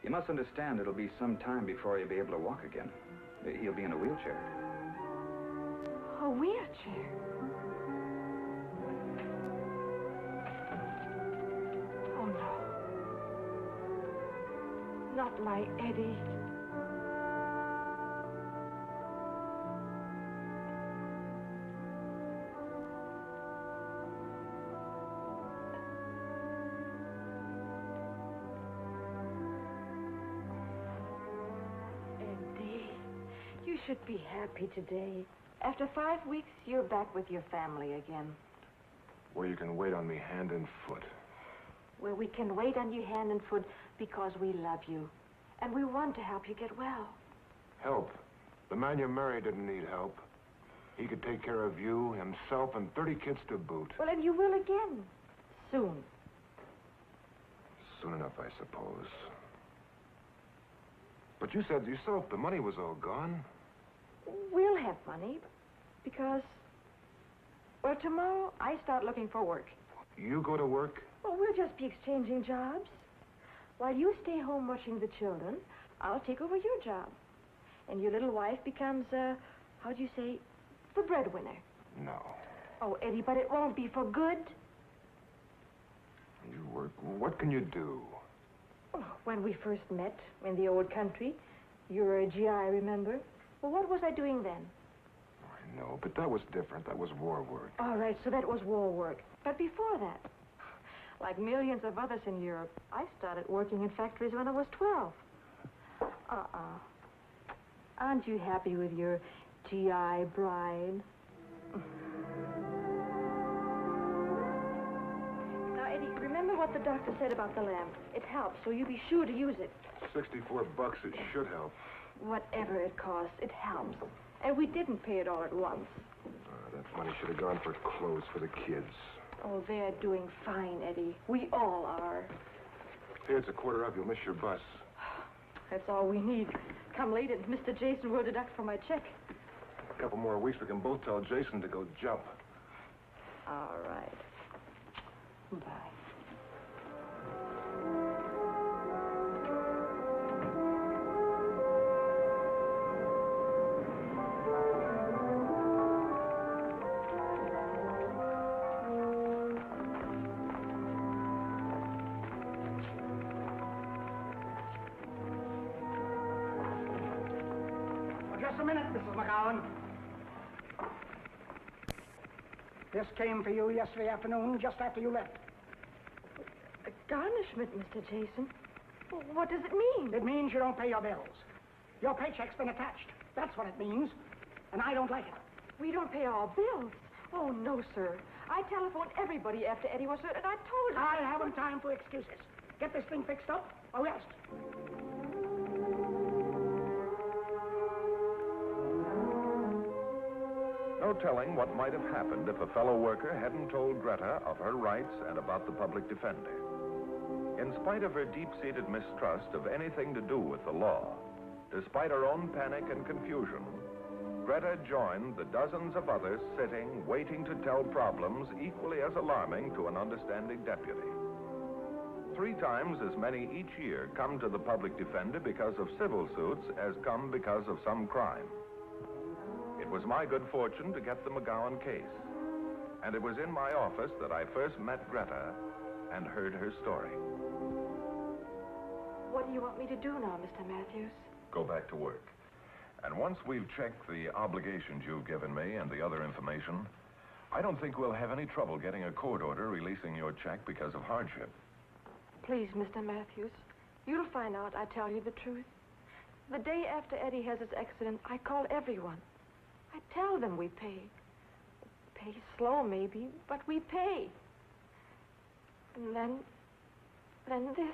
You must understand it'll be some time before he'll be able to walk again. He'll be in a wheelchair. A wheelchair? Oh, no. Not my Eddie. Eddie, you should be happy today. After 5 weeks, you're back with your family again. Where you can wait on me hand and foot. Where we can wait on you hand and foot because we love you. And we want to help you get well. Help? The man you married didn't need help. He could take care of you, himself, and 30 kids to boot. Well, and you will again. Soon. Soon enough, I suppose. But you said yourself the money was all gone. We'll have money because Well, tomorrow I start looking for work. You go to work? Well, we'll just be exchanging jobs. While you stay home watching the children, I'll take over your job. And your little wife becomes, how do you say, the breadwinner. No. Oh, Eddie, but it won't be for good. You work. What can you do? Oh, when we first met in the old country, you were a GI, remember? Well, what was I doing then? I know, but that was different. That was war work. All right, so that was war work. But before that, like millions of others in Europe, I started working in factories when I was 12. Aren't you happy with your GI bride? Now, Eddie, remember what the doctor said about the lamp. It helps, so you be sure to use it. $64, it should help. Whatever it costs, it helps. And we didn't pay it all at once. That money should have gone for clothes for the kids. Oh, they're doing fine, Eddie. We all are. Here, it's a quarter up. You'll miss your bus. That's all we need. Come late and Mr. Jason will deduct from my check. A couple more weeks, we can both tell Jason to go jump. All right. Bye. Just a minute, Mrs. McGowan. This came for you yesterday afternoon, just after you left. A garnishment, Mr. Jason? What does it mean? It means you don't pay your bills. Your paycheck's been attached. That's what it means. And I don't like it. We don't pay our bills. Oh, no, sir. I telephoned everybody after Eddie was hurt, and I told him. I haven't time for excuses. Get this thing fixed up, or rest. No telling what might have happened if a fellow worker hadn't told Greta of her rights and about the public defender. In spite of her deep-seated mistrust of anything to do with the law, despite her own panic and confusion, Greta joined the dozens of others sitting, waiting to tell problems equally as alarming to an understanding deputy. 3 times as many each year come to the public defender because of civil suits as come because of some crime. It was my good fortune to get the McGowan case, and it was in my office that I first met Greta and heard her story. What do you want me to do now, Mr. Matthews? Go back to work. And once we've checked the obligations you've given me and the other information, I don't think we'll have any trouble getting a court order releasing your check because of hardship. Please, Mr. Matthews, you'll find out I tell you the truth. The day after Eddie has his accident, I call everyone. I tell them we pay. Pay slow, maybe, but we pay. And then this.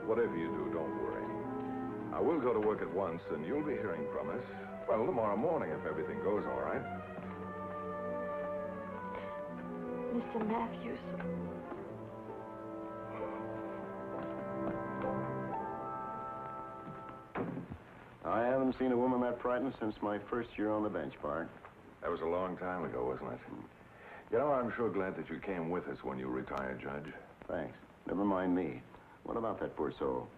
Whatever you do, don't worry. I will go to work at once, and you'll be hearing from us, well, tomorrow morning if everything goes all right. Mr. Matthews. I haven't seen a woman that frightened since my first year on the bench, Bart. That was a long time ago, wasn't it? You know, I'm sure glad that you came with us when you retired, Judge. Thanks. Never mind me. What about that poor soul?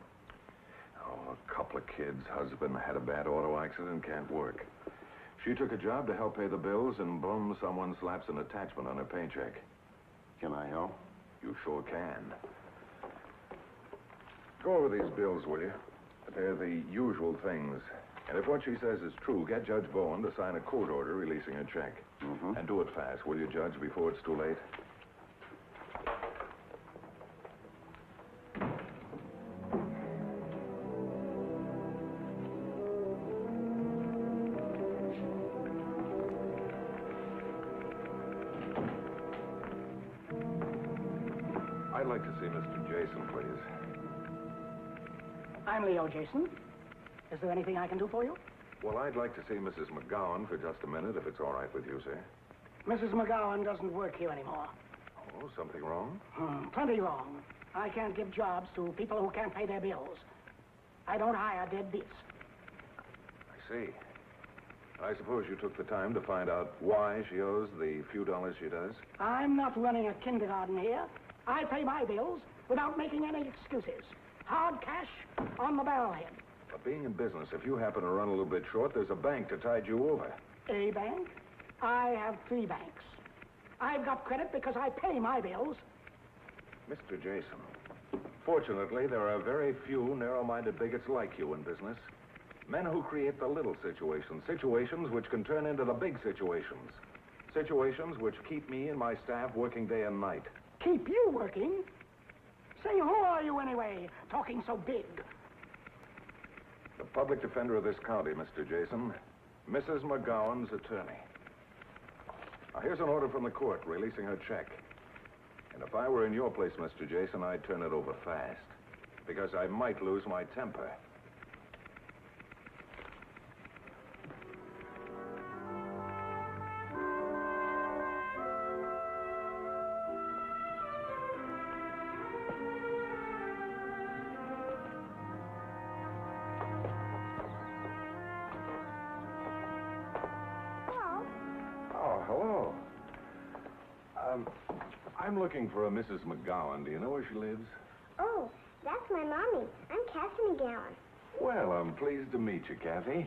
Oh, a couple of kids. Husband had a bad auto accident, can't work. She took a job to help pay the bills, and boom, someone slaps an attachment on her paycheck. Can I help? You sure can. Go over these bills, will you? They're the usual things. And if what she says is true, get Judge Bowen to sign a court order releasing a check. Mm-hmm. And do it fast, will you, Judge, before it's too late? I'd like to see Mr. Jason, please. I'm Leo Jason. Is there anything I can do for you? Well, I'd like to see Mrs. McGowan for just a minute, if it's all right with you, sir. Mrs. McGowan doesn't work here anymore. Oh, something wrong? Plenty wrong. I can't give jobs to people who can't pay their bills. I don't hire deadbeats. I see. I suppose you took the time to find out why she owes the few dollars she does? I'm not running a kindergarten here. I pay my bills without making any excuses. Hard cash on the barrelhead. But being in business, if you happen to run a little bit short, there's a bank to tide you over. A bank? I have 3 banks. I've got credit because I pay my bills. Mr. Jason, fortunately, there are very few narrow-minded bigots like you in business. Men who create the little situations, situations which can turn into the big situations. Situations which keep me and my staff working day and night. Keep you working? Say, who are you anyway, talking so big? The public defender of this county, Mr. Jason. Mrs. McGowan's attorney. Now, here's an order from the court releasing her check. And if I were in your place, Mr. Jason, I'd turn it over fast. Because I might lose my temper. Hello. I'm looking for a Mrs. McGowan. Do you know where she lives? Oh, that's my mommy. I'm Kathy McGowan. Well, I'm pleased to meet you, Kathy.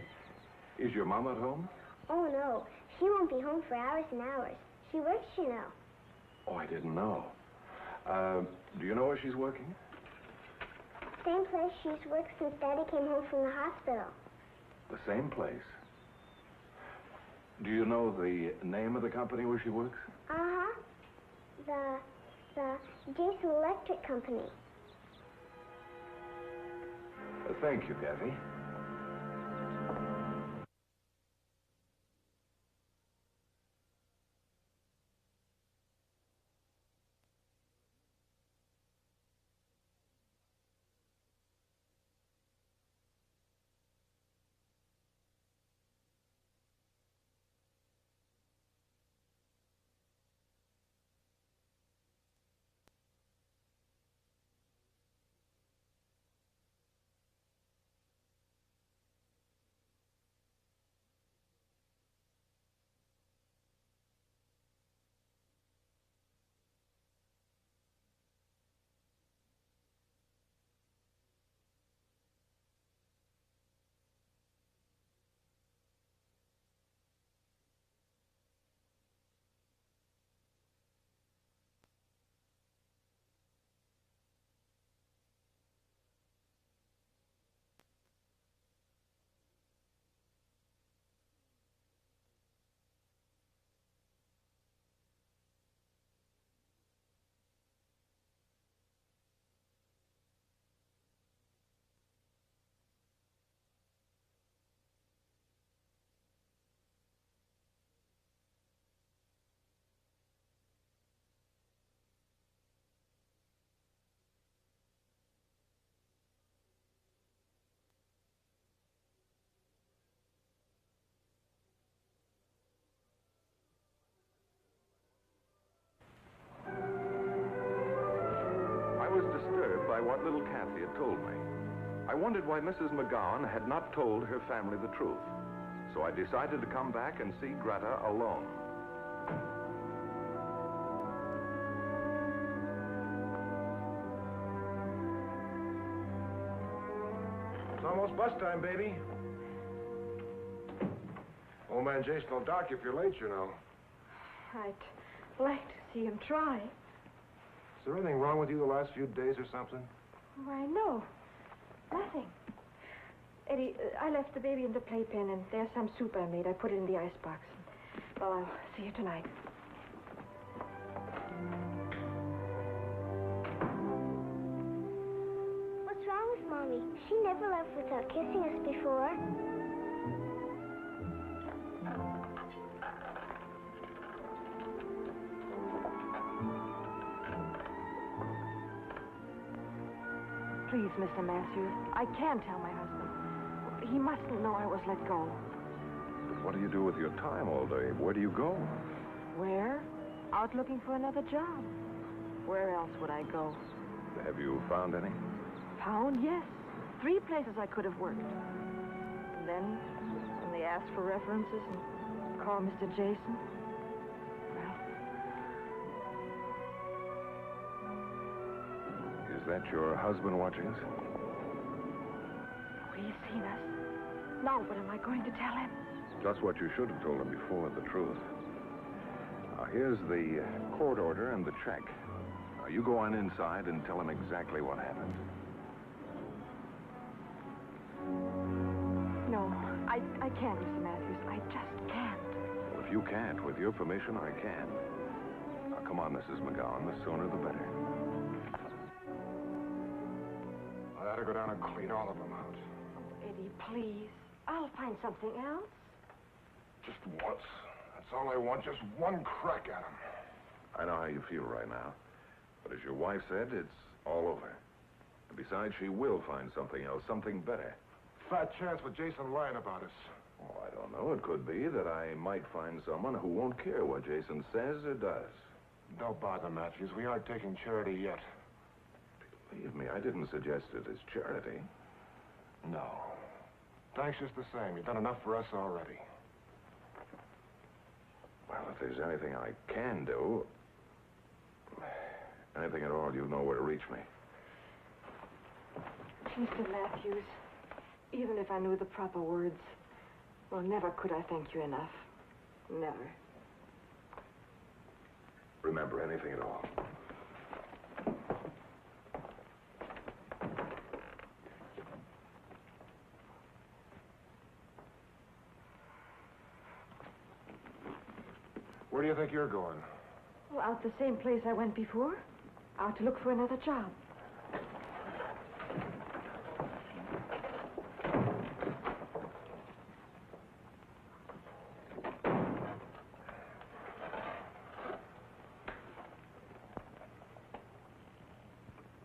Is your mom at home? Oh, no. She won't be home for hours and hours. She works, you know. Oh, I didn't know. Do you know where she's working? Same place she's worked since Daddy came home from the hospital. The same place? Do you know the name of the company where she works? Uh-huh. The Jason Electric Company. Thank you, Kathy. I was disturbed by what little Kathy had told me. I wondered why Mrs. McGowan had not told her family the truth. So I decided to come back and see Greta alone. It's almost bus time, baby. Old man Jason will dock you if you're late, you know. I'd like to see him try. Is there anything wrong with you the last few days or something? Why, no. Nothing. Eddie, I left the baby in the playpen, and there's some soup I made. I put it in the icebox. Well, I'll see you tonight. What's wrong with Mommy? She never left without kissing us before. Please, Mr. Matthews, I can't tell my husband. He mustn't know I was let go. What do you do with your time all day? Where do you go? Where? Out looking for another job. Where else would I go? Have you found any? Found? Yes. 3 places I could have worked. And then, when the ask for references and call Mr. Jason. Is that your husband watching us? Oh, he's seen us. Now what am I going to tell him? Just what you should have told him before, the truth. Now, here's the court order and the check. Now, you go on inside and tell him exactly what happened. No, I can't, Mr. Matthews. I just can't. Well, if you can't, with your permission, I can. Now, come on, Mrs. McGowan. The sooner, the better. I ought to go down and clean all of them out. Eddie, please. I'll find something else. Just once. That's all I want, just one crack at him. I know how you feel right now. But as your wife said, it's all over. And besides, she will find something else, something better. Fat chance with Jason lying about us. Oh, I don't know. It could be that I might find someone who won't care what Jason says or does. Don't bother, Matthews. We aren't taking charity yet. Believe me, I didn't suggest it as charity. No. Thanks just the same. You've done enough for us already. Well, if there's anything I can do, anything at all, you know where to reach me. Mr. Matthews, even if I knew the proper words, well, never could I thank you enough. Never. Remember, anything at all. Where do you think you're going? Well, out the same place I went before. Out to look for another job.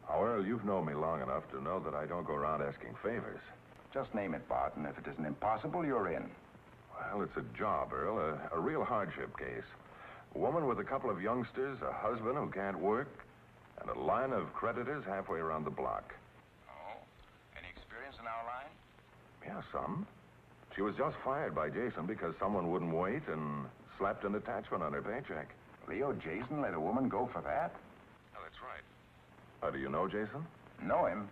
Well, you've known me long enough to know that I don't go around asking favors. Just name it, Bart, and if it isn't impossible, you're in. Well, it's a job, Earl, a real hardship case. A woman with a couple of youngsters, a husband who can't work, and a line of creditors halfway around the block. Oh? Any experience in our line? Yeah, some. She was just fired by Jason because someone wouldn't wait and slapped an attachment on her paycheck. Leo Jason let a woman go for that? Oh, that's right. How do you know Jason? Know him.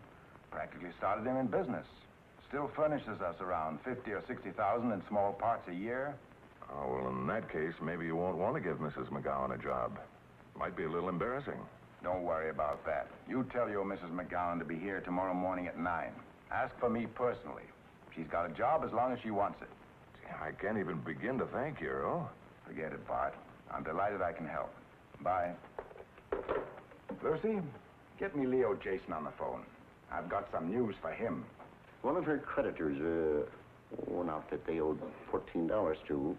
Practically started him in business. Still furnishes us around 50 or 60,000 in small parts a year. Oh, well, in that case, maybe you won't want to give Mrs. McGowan a job. Might be a little embarrassing. Don't worry about that. You tell your Mrs. McGowan to be here tomorrow morning at 9. Ask for me personally. She's got a job as long as she wants it. Gee, I can't even begin to thank you, Earl. Forget it, Bart. I'm delighted I can help. Bye. Lucy, get me Leo Jason on the phone. I've got some news for him. One of her creditors, an outfit they owed $14 to,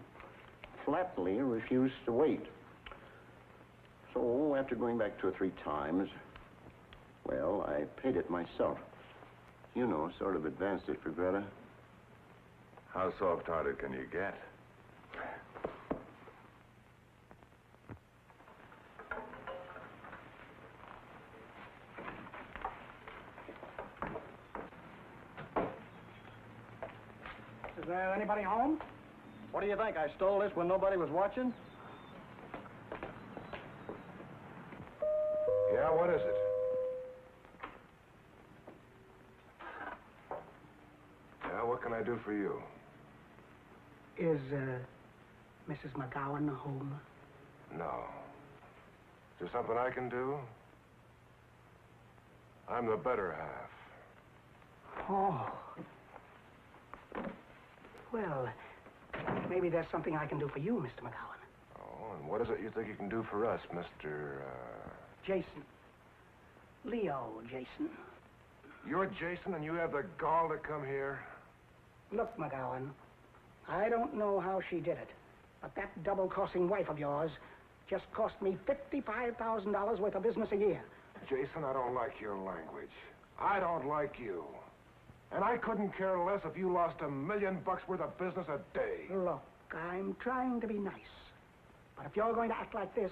flatly refused to wait. So, after going back 2 or 3 times, well, I paid it myself. You know, sort of advanced it for Greta. How soft-hearted can you get? Is there anybody home? What do you think? I stole this when nobody was watching? Yeah, what is it? Yeah, what can I do for you? Is, Mrs. McGowan home? No. Is there something I can do? I'm the better half. Oh. Well, maybe there's something I can do for you, Mr. McGowan. Oh, and what is it you think you can do for us, Mr. Jason. Leo Jason. You're Jason and you have the gall to come here? Look, McGowan, I don't know how she did it, but that double-crossing wife of yours just cost me $55,000 worth of business a year. Jason, I don't like your language. I don't like you. And I couldn't care less if you lost $1 million worth of business a day. Look, I'm trying to be nice. But if you're going to act like this,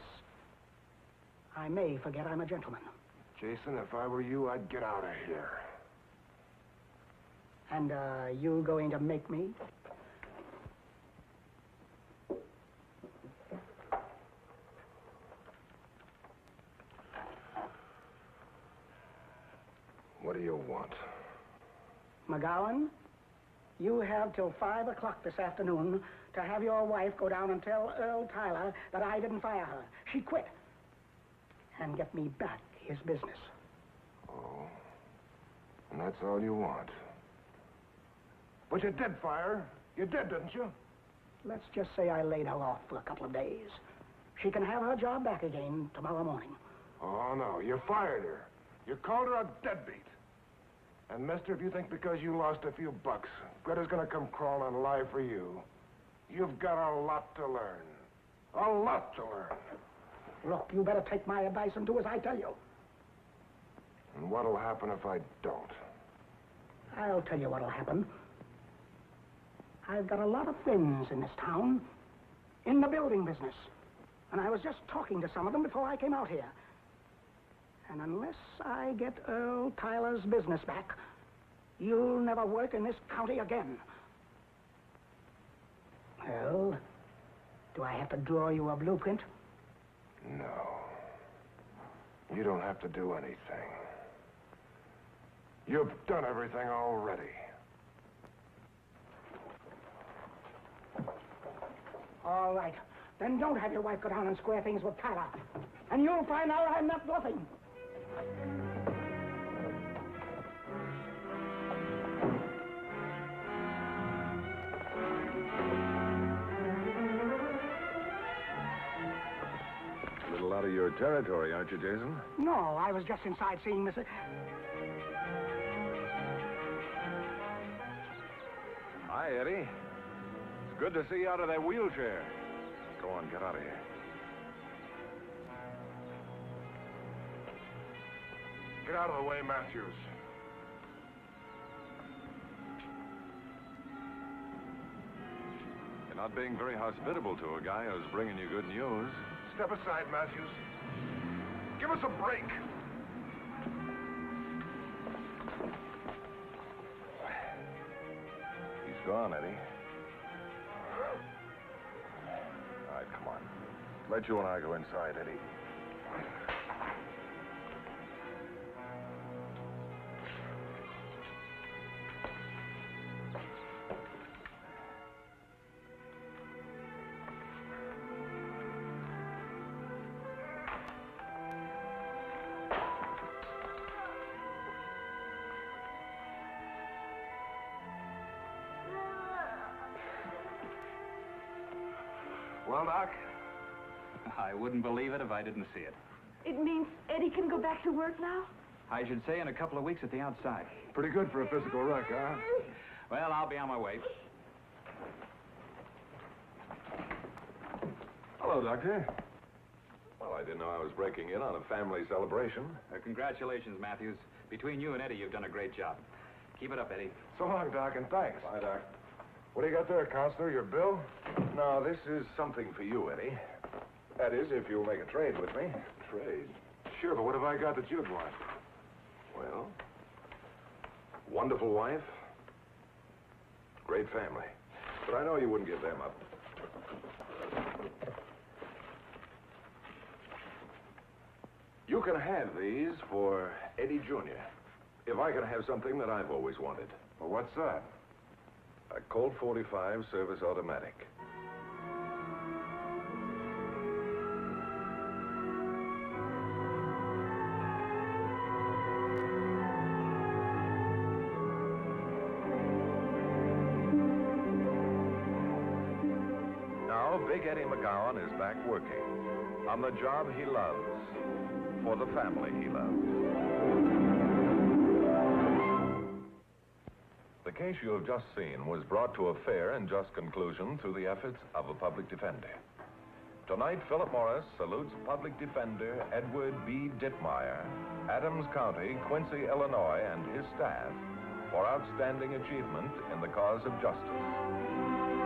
I may forget I'm a gentleman. Jason, if I were you, I'd get out of here. And, you going to make me? What do you want? McGowan, you have till 5 o'clock this afternoon to have your wife go down and tell Earl Tyler that I didn't fire her. She quit. And get me back his business. Oh. And that's all you want. But you did fire her. You did, didn't you? Let's just say I laid her off for a couple of days. She can have her job back again tomorrow morning. Oh, no. You fired her. You called her a deadbeat. And, mister, if you think because you lost a few bucks, Greta's gonna come crawling alive for you, you've got a lot to learn. A lot to learn. Look, you better take my advice and do as I tell you. And what'll happen if I don't? I'll tell you what'll happen. I've got a lot of friends in this town, in the building business. And I was just talking to some of them before I came out here. And unless I get Earl Tyler's business back, you'll never work in this county again. Well, do I have to draw you a blueprint? No. You don't have to do anything. You've done everything already. All right. Then don't have your wife go down and square things with Tyler. And you'll find out I'm not bluffing. A little out of your territory, aren't you, Jason? No, I was just inside seeing Mrs. Hi, Eddie. It's good to see you out of that wheelchair. Go on, get out of here. Get out of the way, Matthews. You're not being very hospitable to a guy who's bringing you good news. Step aside, Matthews. Give us a break. He's gone, Eddie. All right, come on. Let you and I go inside, Eddie. Well, Doc? I wouldn't believe it if I didn't see it. It means Eddie can go back to work now? I should say in a couple of weeks at the outside. Pretty good for a physical wreck, huh? Well, I'll be on my way. Hello, Doctor. Well, I didn't know I was breaking in on a family celebration. Congratulations, Matthews. Between you and Eddie, you've done a great job. Keep it up, Eddie. So long, Doc, and thanks. Bye, Doc. What do you got there, Counselor? Your bill? No, this is something for you, Eddie. That is, if you'll make a trade with me. Trade? Sure, but what have I got that you'd want? Well, wonderful wife, great family. But I know you wouldn't give them up. You can have these for Eddie Jr. if I can have something that I've always wanted. Well, what's that? A Colt 45 service automatic. Now, Big Eddie McGowan is back working on the job he loves, for the family he loves. The case you have just seen was brought to a fair and just conclusion through the efforts of a public defender. Tonight, Philip Morris salutes Public Defender Edward B. Dittmeyer, Adams County, Quincy, Illinois, and his staff for outstanding achievement in the cause of justice.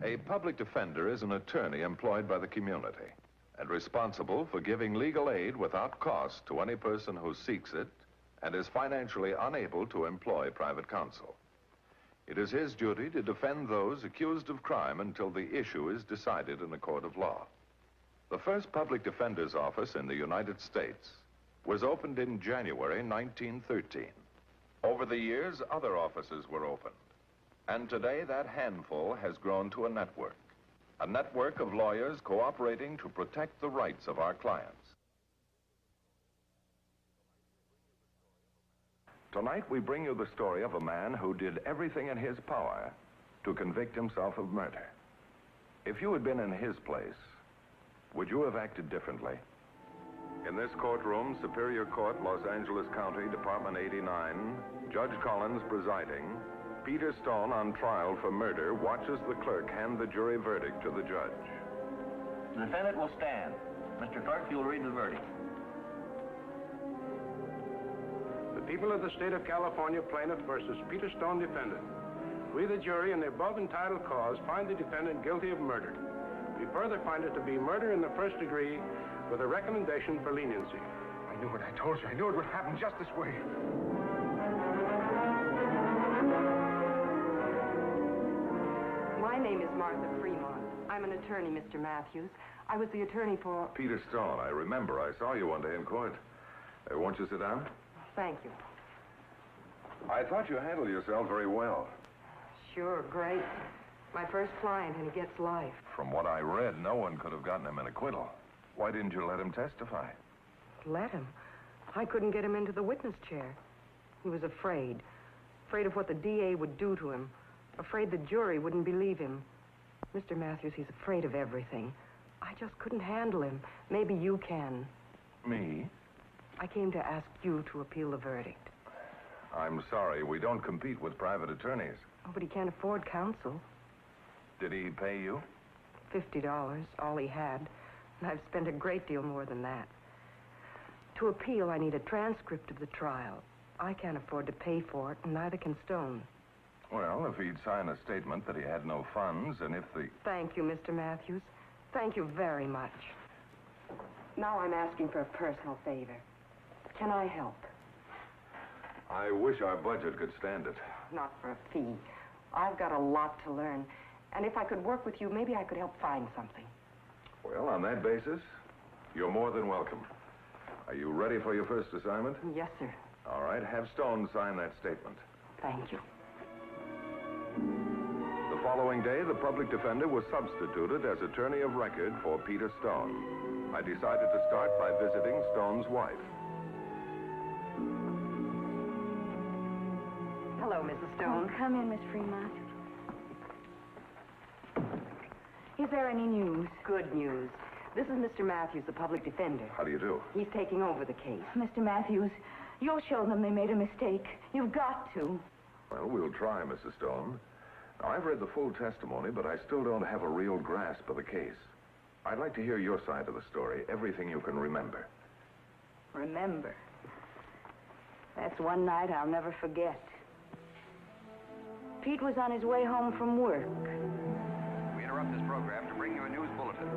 A public defender is an attorney employed by the community and responsible for giving legal aid without cost to any person who seeks it and is financially unable to employ private counsel. It is his duty to defend those accused of crime until the issue is decided in a court of law. The first public defender's office in the United States was opened in January 1913. Over the years, other offices were opened. And today, that handful has grown to a network of lawyers cooperating to protect the rights of our clients. Tonight, we bring you the story of a man who did everything in his power to convict himself of murder. If you had been in his place, would you have acted differently? In this courtroom, Superior Court, Los Angeles County, Department 89, Judge Collins presiding, Peter Stone, on trial for murder, watches the clerk hand the jury verdict to the judge. The defendant will stand. Mr. Clerk, you will read the verdict. The people of the state of California, plaintiff versus Peter Stone, defendant. We, the jury, in the above entitled cause, find the defendant guilty of murder. We further find it to be murder in the first degree with a recommendation for leniency. I knew it. I told you. I knew it would happen just this way. My name is Martha Fremont. I'm an attorney, Mr. Matthews. I was the attorney for... Peter Stone, I remember. I saw you one day in court. Won't you sit down? Thank you. I thought you handled yourself very well. Sure, great. My first client, and he gets life. From what I read, no one could have gotten him an acquittal. Why didn't you let him testify? Let him? I couldn't get him into the witness chair. He was afraid. Afraid of what the DA would do to him. Afraid the jury wouldn't believe him. Mr. Matthews, he's afraid of everything. I just couldn't handle him. Maybe you can. Me? I came to ask you to appeal the verdict. I'm sorry. We don't compete with private attorneys. Oh, but he can't afford counsel. Did he pay you? $50, all he had. And I've spent a great deal more than that. To appeal, I need a transcript of the trial. I can't afford to pay for it, and neither can Stone. Well, if he'd sign a statement that he had no funds, and if the... Thank you, Mr. Matthews. Thank you very much. Now I'm asking for a personal favor. Can I help? I wish our budget could stand it. Not for a fee. I've got a lot to learn. And if I could work with you, maybe I could help find something. Well, on that basis, you're more than welcome. Are you ready for your first assignment? Yes, sir. All right, have Stone sign that statement. Thank you. The following day, the public defender was substituted as attorney of record for Peter Stone. I decided to start by visiting Stone's wife. Hello, Mrs. Stone. Oh, come in, Miss Fremont. Is there any news? Good news. This is Mr. Matthews, the public defender. How do you do? He's taking over the case. Mr. Matthews, you'll show them they made a mistake. You've got to. Well, we'll try, Mrs. Stone. Now, I've read the full testimony, but I still don't have a real grasp of the case. I'd like to hear your side of the story, everything you can remember. Remember? That's one night I'll never forget. Pete was on his way home from work. We interrupt this program to bring you a news bulletin.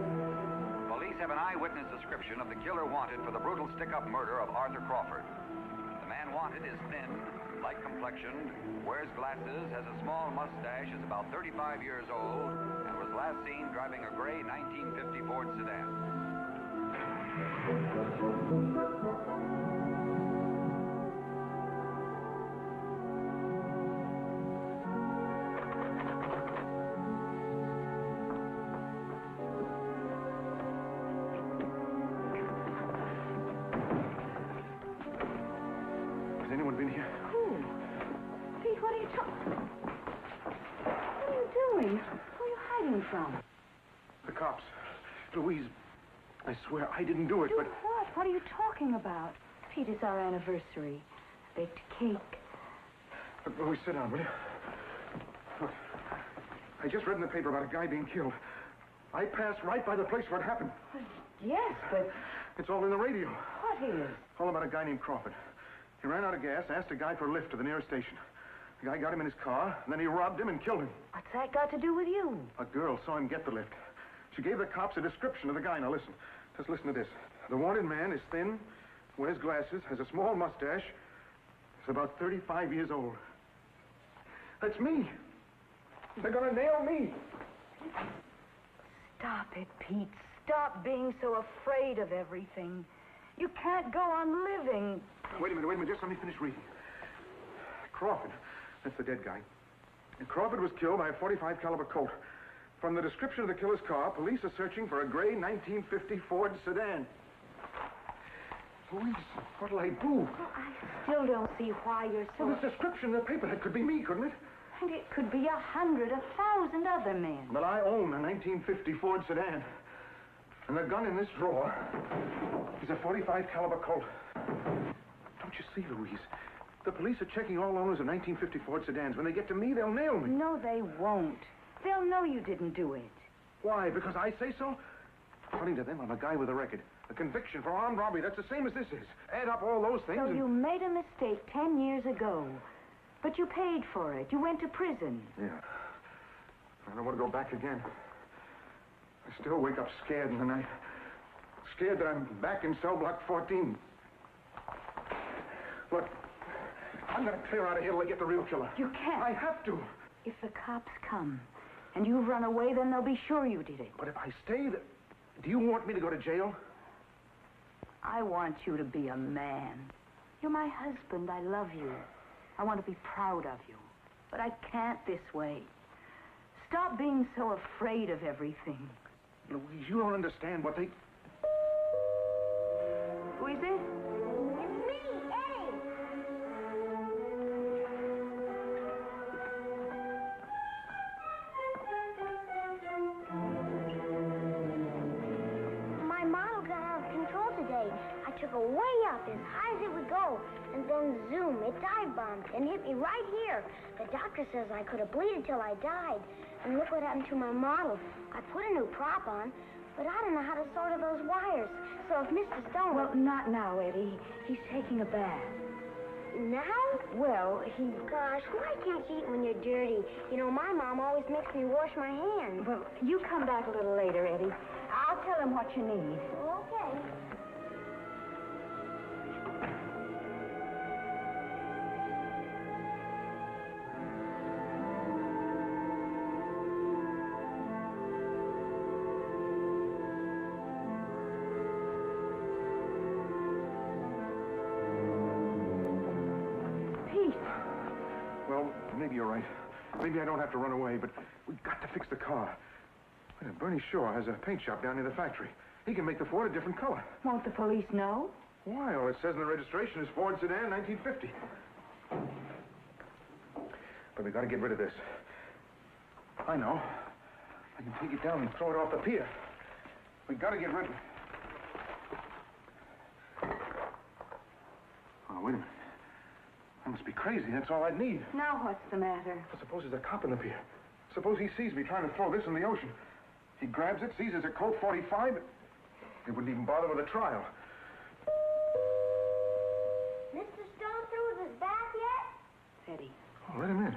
Police have an eyewitness description of the killer wanted for the brutal stick-up murder of Arthur Crawford. The man wanted is thin, light complexioned, wears glasses, has a small mustache, is about 35 years old, and was last seen driving a gray 1950 Ford sedan. Has anyone been here? Who? Pete, what are you talking... What are you doing? Who are you hiding from? The cops. Louise, I swear I didn't do it, Do but... what? What are you talking about? Pete, it's our anniversary. Baked cake. Louise, sit down, will you? Look, I just read in the paper about a guy being killed. I passed right by the place where it happened. Yes, but... It's all in the radio. What is? All about a guy named Crawford. He ran out of gas, asked a guy for a lift to the nearest station. The guy got him in his car, and then he robbed him and killed him. What's that got to do with you? A girl saw him get the lift. She gave the cops a description of the guy. Now listen. Just listen to this. The wanted man is thin, wears glasses, has a small mustache. He's about 35 years old. That's me. They're gonna nail me. Stop it, Pete. Stop being so afraid of everything. You can't go on living. Wait a minute. Just let me finish reading. Crawford. That's the dead guy. And Crawford was killed by a .45 caliber Colt. From the description of the killer's car, police are searching for a gray 1950 Ford sedan. Louise, what'll I do? Well, I still don't see why you're so... Well, this description in the paper, that could be me, couldn't it? And it could be 100, 1,000 other men. But I own a 1950 Ford sedan. And the gun in this drawer is a .45 caliber Colt. Don't you see, Louise? The police are checking all owners of 1950 Ford sedans. When they get to me, they'll nail me. No, they won't. They'll know you didn't do it. Why? Because I say so? According to them, I'm a guy with a record. A conviction for armed robbery. That's the same as this is. Add up all those things So you made a mistake 10 years ago. But you paid for it. You went to prison. Yeah. I don't want to go back again. I still wake up scared in the night. Scared that I'm back in cell block 14. Look, I'm going to clear out of here till I get the real killer. You can't. I have to. If the cops come and you run away, then they'll be sure you did it. But if I stay, do you want me to go to jail? I want you to be a man. You're my husband. I love you. I want to be proud of you. But I can't this way. Stop being so afraid of everything. Louise, you don't understand what they... Who is it? It's me, Eddie. My model got out of control today. I took her way up as high as it would go, and then zoom, it dive bombed and hit me right here. The doctor says I could have bleeded till I died. And look what happened to my model. I put a new prop on, but I don't know how to solder those wires. So if Mr. Stone... Well, not now, Eddie. He's taking a bath. Now? Well, he... Gosh, why can't you eat when you're dirty? You know, my mom always makes me wash my hands. Well, you come back a little later, Eddie. I'll tell him what you need. Okay. Well, maybe you're right. Maybe I don't have to run away, but we've got to fix the car. Bernie Shaw has a paint shop down near the factory. He can make the Ford a different color. Won't the police know? Why? All it says in the registration is Ford Sedan, 1950. But we got to get rid of this. I know. I can take it down and throw it off the pier. We got to get rid of it. Oh, wait a minute. I must be crazy. That's all I'd need. Now what's the matter? Well, suppose there's a cop in the pier. Suppose he sees me trying to throw this in the ocean. He grabs it, sees it's a Colt 45. He wouldn't even bother with a trial. Mr. Stone through with his bath yet? Eddie. Oh, let him in.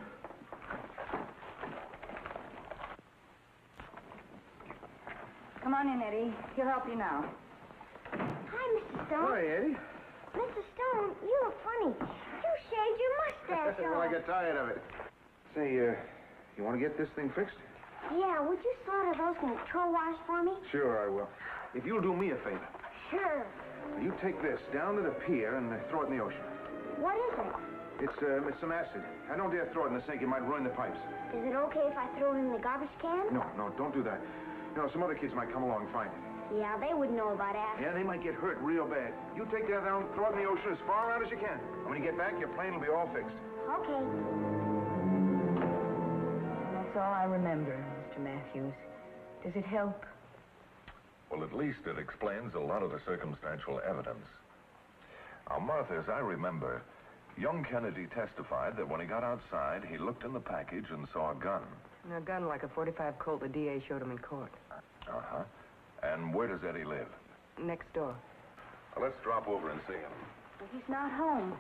Come on in, Eddie. He'll help you now. Hi, Mr. Stone. Hi, Eddie. Mr. Stone, you look funny. You shaved your mustache Well, I off. got tired of it. Say, you want to get this thing fixed? Yeah, would you solder those control wires for me? Sure, I will. If you'll do me a favor. Sure. You take this down to the pier and throw it in the ocean. What is it? It's some acid. I don't dare throw it in the sink. It might ruin the pipes. Is it okay if I throw it in the garbage can? No, don't do that. You know, some other kids might come along and find it. Yeah, they wouldn't know about acid. Yeah, they might get hurt real bad. You take that down, throw it in the ocean as far out as you can. And when you get back, your plane will be all fixed. Okay. That's all I remember, Mr. Matthews. Does it help? Well, at least it explains a lot of the circumstantial evidence. Now, Martha, as I remember, young Kennedy testified that when he got outside, he looked in the package and saw a gun. A gun like a .45 Colt the DA showed him in court. Uh-huh. And where does Eddie live? Next door. Well, let's drop over and see him. Well, he's not home.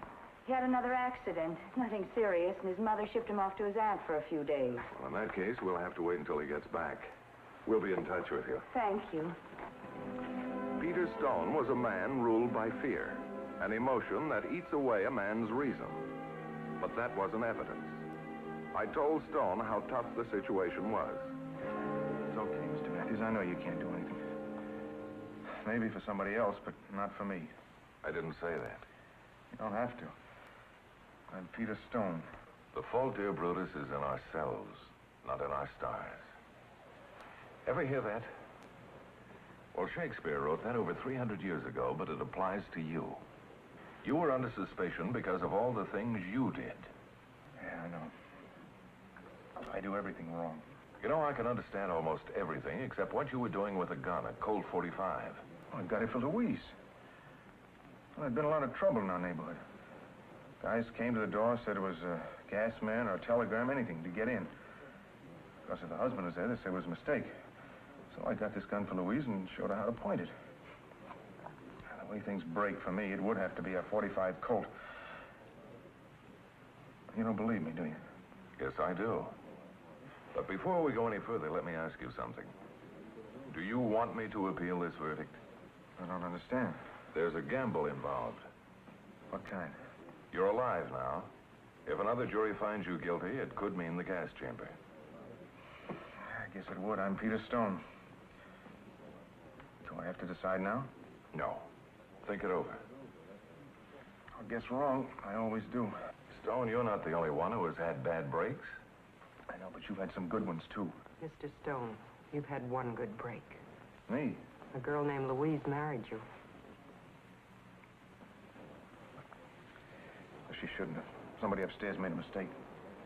He had another accident. Nothing serious, and his mother shipped him off to his aunt for a few days. Well, in that case, we'll have to wait until he gets back. We'll be in touch with you. Thank you. Peter Stone was a man ruled by fear, an emotion that eats away a man's reason. But that wasn't evidence. I told Stone how tough the situation was. It's okay, Mr. Matthews. I know you can't do anything. Maybe for somebody else, but not for me. I didn't say that. You don't have to. I'm Peter Stone. The fault, dear Brutus, is in ourselves, not in our stars. Ever hear that? Well, Shakespeare wrote that over 300 years ago, but it applies to you. You were under suspicion because of all the things you did. Yeah, I know. I do everything wrong. You know, I can understand almost everything except what you were doing with a gun, a Colt 45. Well, I got it for Louise. Well, there'd been a lot of trouble in our neighborhood. Guys came to the door, said it was a gas man or a telegram, anything to get in. Because if the husband was there, they said it was a mistake. So I got this gun for Louise and showed her how to point it. Now, the way things break for me, it would have to be a 45 Colt. You don't believe me, do you? Yes, I do. But before we go any further, let me ask you something. Do you want me to appeal this verdict? I don't understand. There's a gamble involved. What kind? You're alive now. If another jury finds you guilty, it could mean the gas chamber. I guess it would. I'm Peter Stone. Do I have to decide now? No. Think it over. I guess wrong. I always do. Stone, you're not the only one who has had bad breaks. I know, but you've had some good ones, too. Mr. Stone, you've had one good break. Me? A girl named Louise married you. She shouldn't have. Somebody upstairs made a mistake.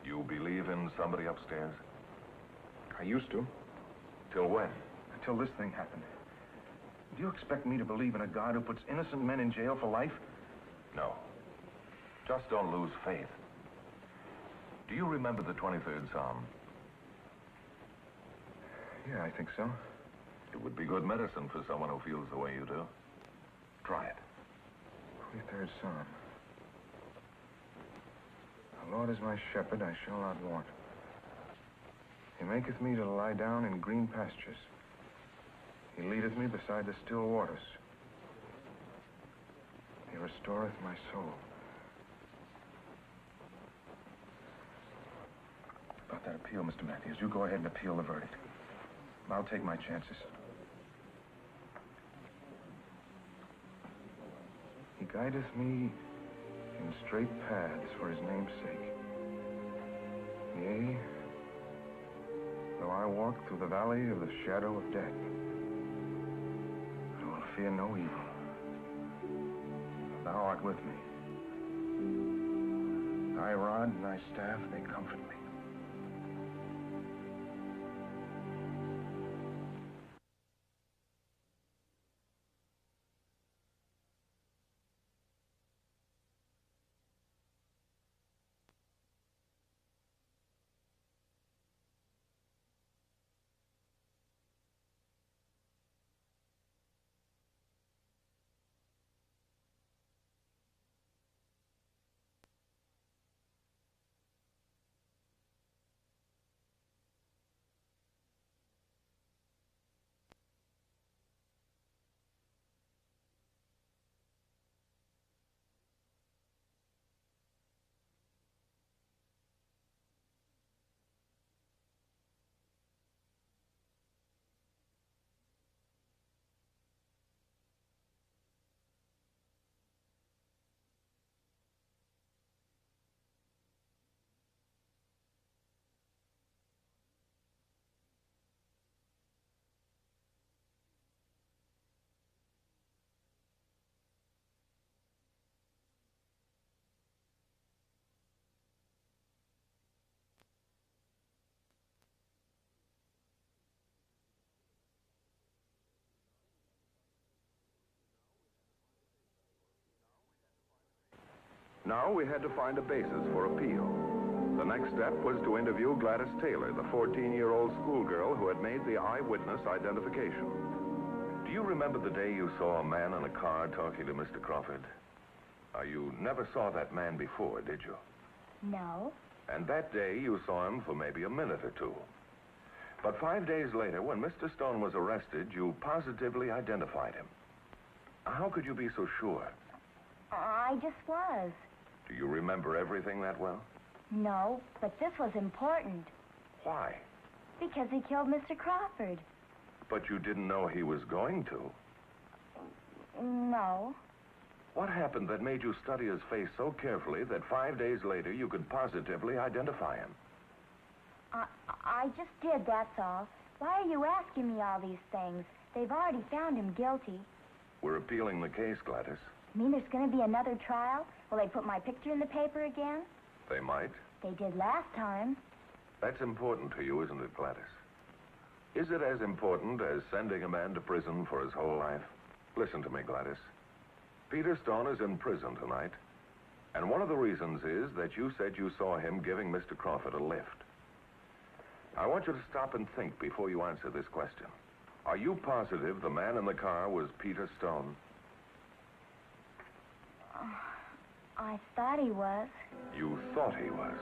You believe in somebody upstairs? I used to. Till when? Until this thing happened. Do you expect me to believe in a God who puts innocent men in jail for life? No. Just don't lose faith. Do you remember the 23rd Psalm? Yeah, I think so. It would be good medicine for someone who feels the way you do. Try it. 23rd Psalm. The Lord is my shepherd, I shall not want. He maketh me to lie down in green pastures. He leadeth me beside the still waters. He restoreth my soul. About that appeal, Mr. Matthews, you go ahead and appeal the verdict. I'll take my chances. He guideth me in straight paths for his name's sake. Yea, though I walk through the valley of the shadow of death, I will fear no evil. Thou art with me. Thy rod and thy staff, they comfort me. Now we had to find a basis for appeal. The next step was to interview Gladys Taylor, the 14-year-old schoolgirl who had made the eyewitness identification. Do you remember the day you saw a man in a car talking to Mr. Crawford? You never saw that man before, did you? No. And that day you saw him for maybe a minute or two. But 5 days later, when Mr. Stone was arrested, you positively identified him. How could you be so sure? I just was. Do you remember everything that well? No, but this was important. Why? Because he killed Mr. Crawford. But you didn't know he was going to. No. What happened that made you study his face so carefully that 5 days later you could positively identify him? I just did, that's all. Why are you asking me all these things? They've already found him guilty. We're appealing the case, Gladys. You mean there's going to be another trial? Will they put my picture in the paper again? They might. They did last time. That's important to you, isn't it, Gladys? Is it as important as sending a man to prison for his whole life? Listen to me, Gladys. Peter Stone is in prison tonight, and one of the reasons is that you said you saw him giving Mr. Crawford a lift. I want you to stop and think before you answer this question. Are you positive the man in the car was Peter Stone? I thought he was. You thought he was.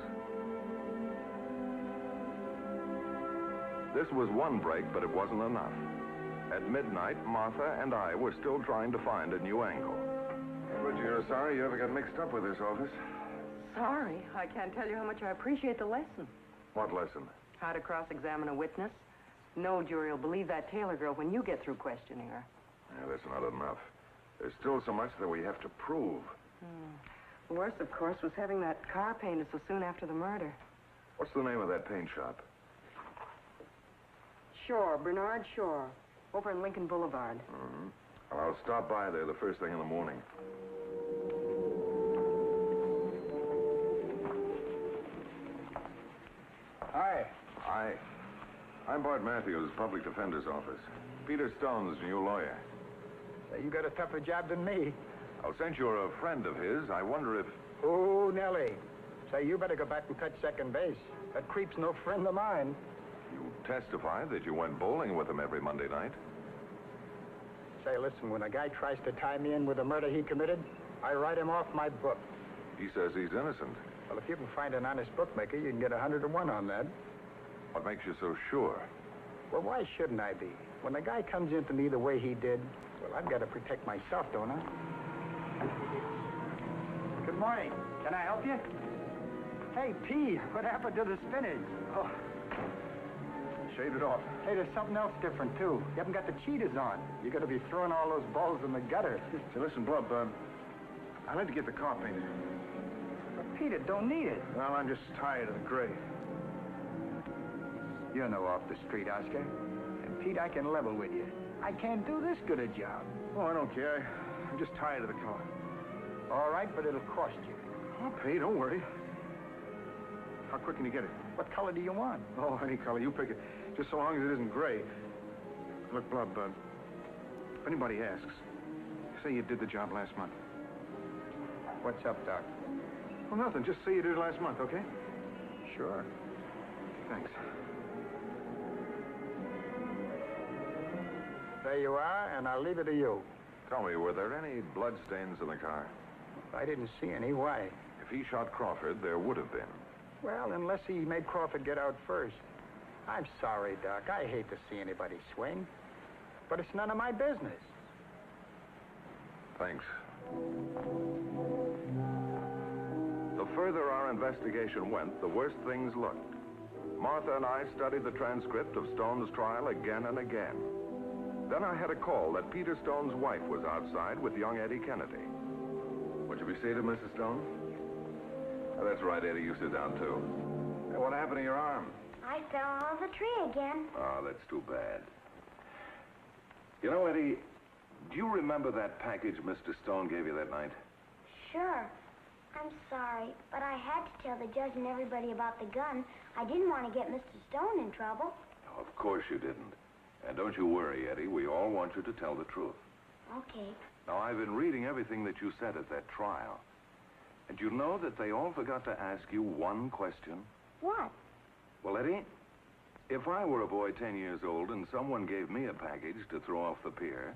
This was one break, but it wasn't enough. At midnight, Martha and I were still trying to find a new angle. But you're sorry you ever got mixed up with this office? Sorry. I can't tell you how much I appreciate the lesson. What lesson? How to cross-examine a witness. No jury will believe that Taylor girl when you get through questioning her. Yeah, that's not enough. There's still so much that we have to prove. The worst, of course, was having that car painted so soon after the murder. What's the name of that paint shop? Shore, Bernard Shore, over in Lincoln Boulevard. Mm-hmm. Well, I'll stop by there the first thing in the morning. Hi. Hi. I'm Bart Matthews, Public Defender's Office. Peter Stone's new lawyer. You got a tougher job than me. Oh, since you're a friend of his, I wonder if... Oh, Nellie. Say, you better go back and touch second base. That creep's no friend of mine. You testified that you went bowling with him every Monday night. Say, listen, when a guy tries to tie me in with a murder he committed, I write him off my book. He says he's innocent. Well, if you can find an honest bookmaker, you can get 100 to 1 on that. What makes you so sure? Well, why shouldn't I be? When a guy comes into me the way he did, well, I've got to protect myself, don't I? Good morning. Can I help you? Hey, P, what happened to the spinach? Oh. Shade it off. Hey, there's something else different, too. You haven't got the cheaters on. You're going to be throwing all those balls in the gutter. Hey, listen, Blub, I'd like to get the car painted. But, Pete, it don't need it. Well, I'm just tired of the gray. You're no off the street, Oscar. And, Pete, I can level with you. I can't do this good a job. Oh, I don't care. I'm just tired of the color. All right, but it'll cost you. I'll pay, don't worry. How quick can you get it? What color do you want? Oh, any color. You pick it. Just so long as it isn't gray. Look, Blub, if anybody asks, say you did the job last month. What's up, Doc? Well, nothing. Just say you did it last month, okay? Sure. Thanks. There you are, and I'll leave it to you. Tell me, were there any blood stains in the car? I didn't see any. Why? If he shot Crawford, there would have been. Well, unless he made Crawford get out first. I'm sorry, Doc. I hate to see anybody swing. But it's none of my business. Thanks. The further our investigation went, the worse things looked. Martha and I studied the transcript of Stone's trial again and again. Then I had a call that Peter Stone's wife was outside with young Eddie Kennedy. What did we say to Mrs. Stone? Oh, that's right, Eddie. You sit down, too. Hey, what happened to your arm? I fell off the tree again. Oh, that's too bad. You know, Eddie, do you remember that package Mr. Stone gave you that night? Sure. I'm sorry, but I had to tell the judge and everybody about the gun. I didn't want to get Mr. Stone in trouble. Oh, of course you didn't. And don't you worry, Eddie. We all want you to tell the truth. Okay. Now, I've been reading everything that you said at that trial. And you know that they all forgot to ask you one question? What? Well, Eddie, if I were a boy 10 years old and someone gave me a package to throw off the pier,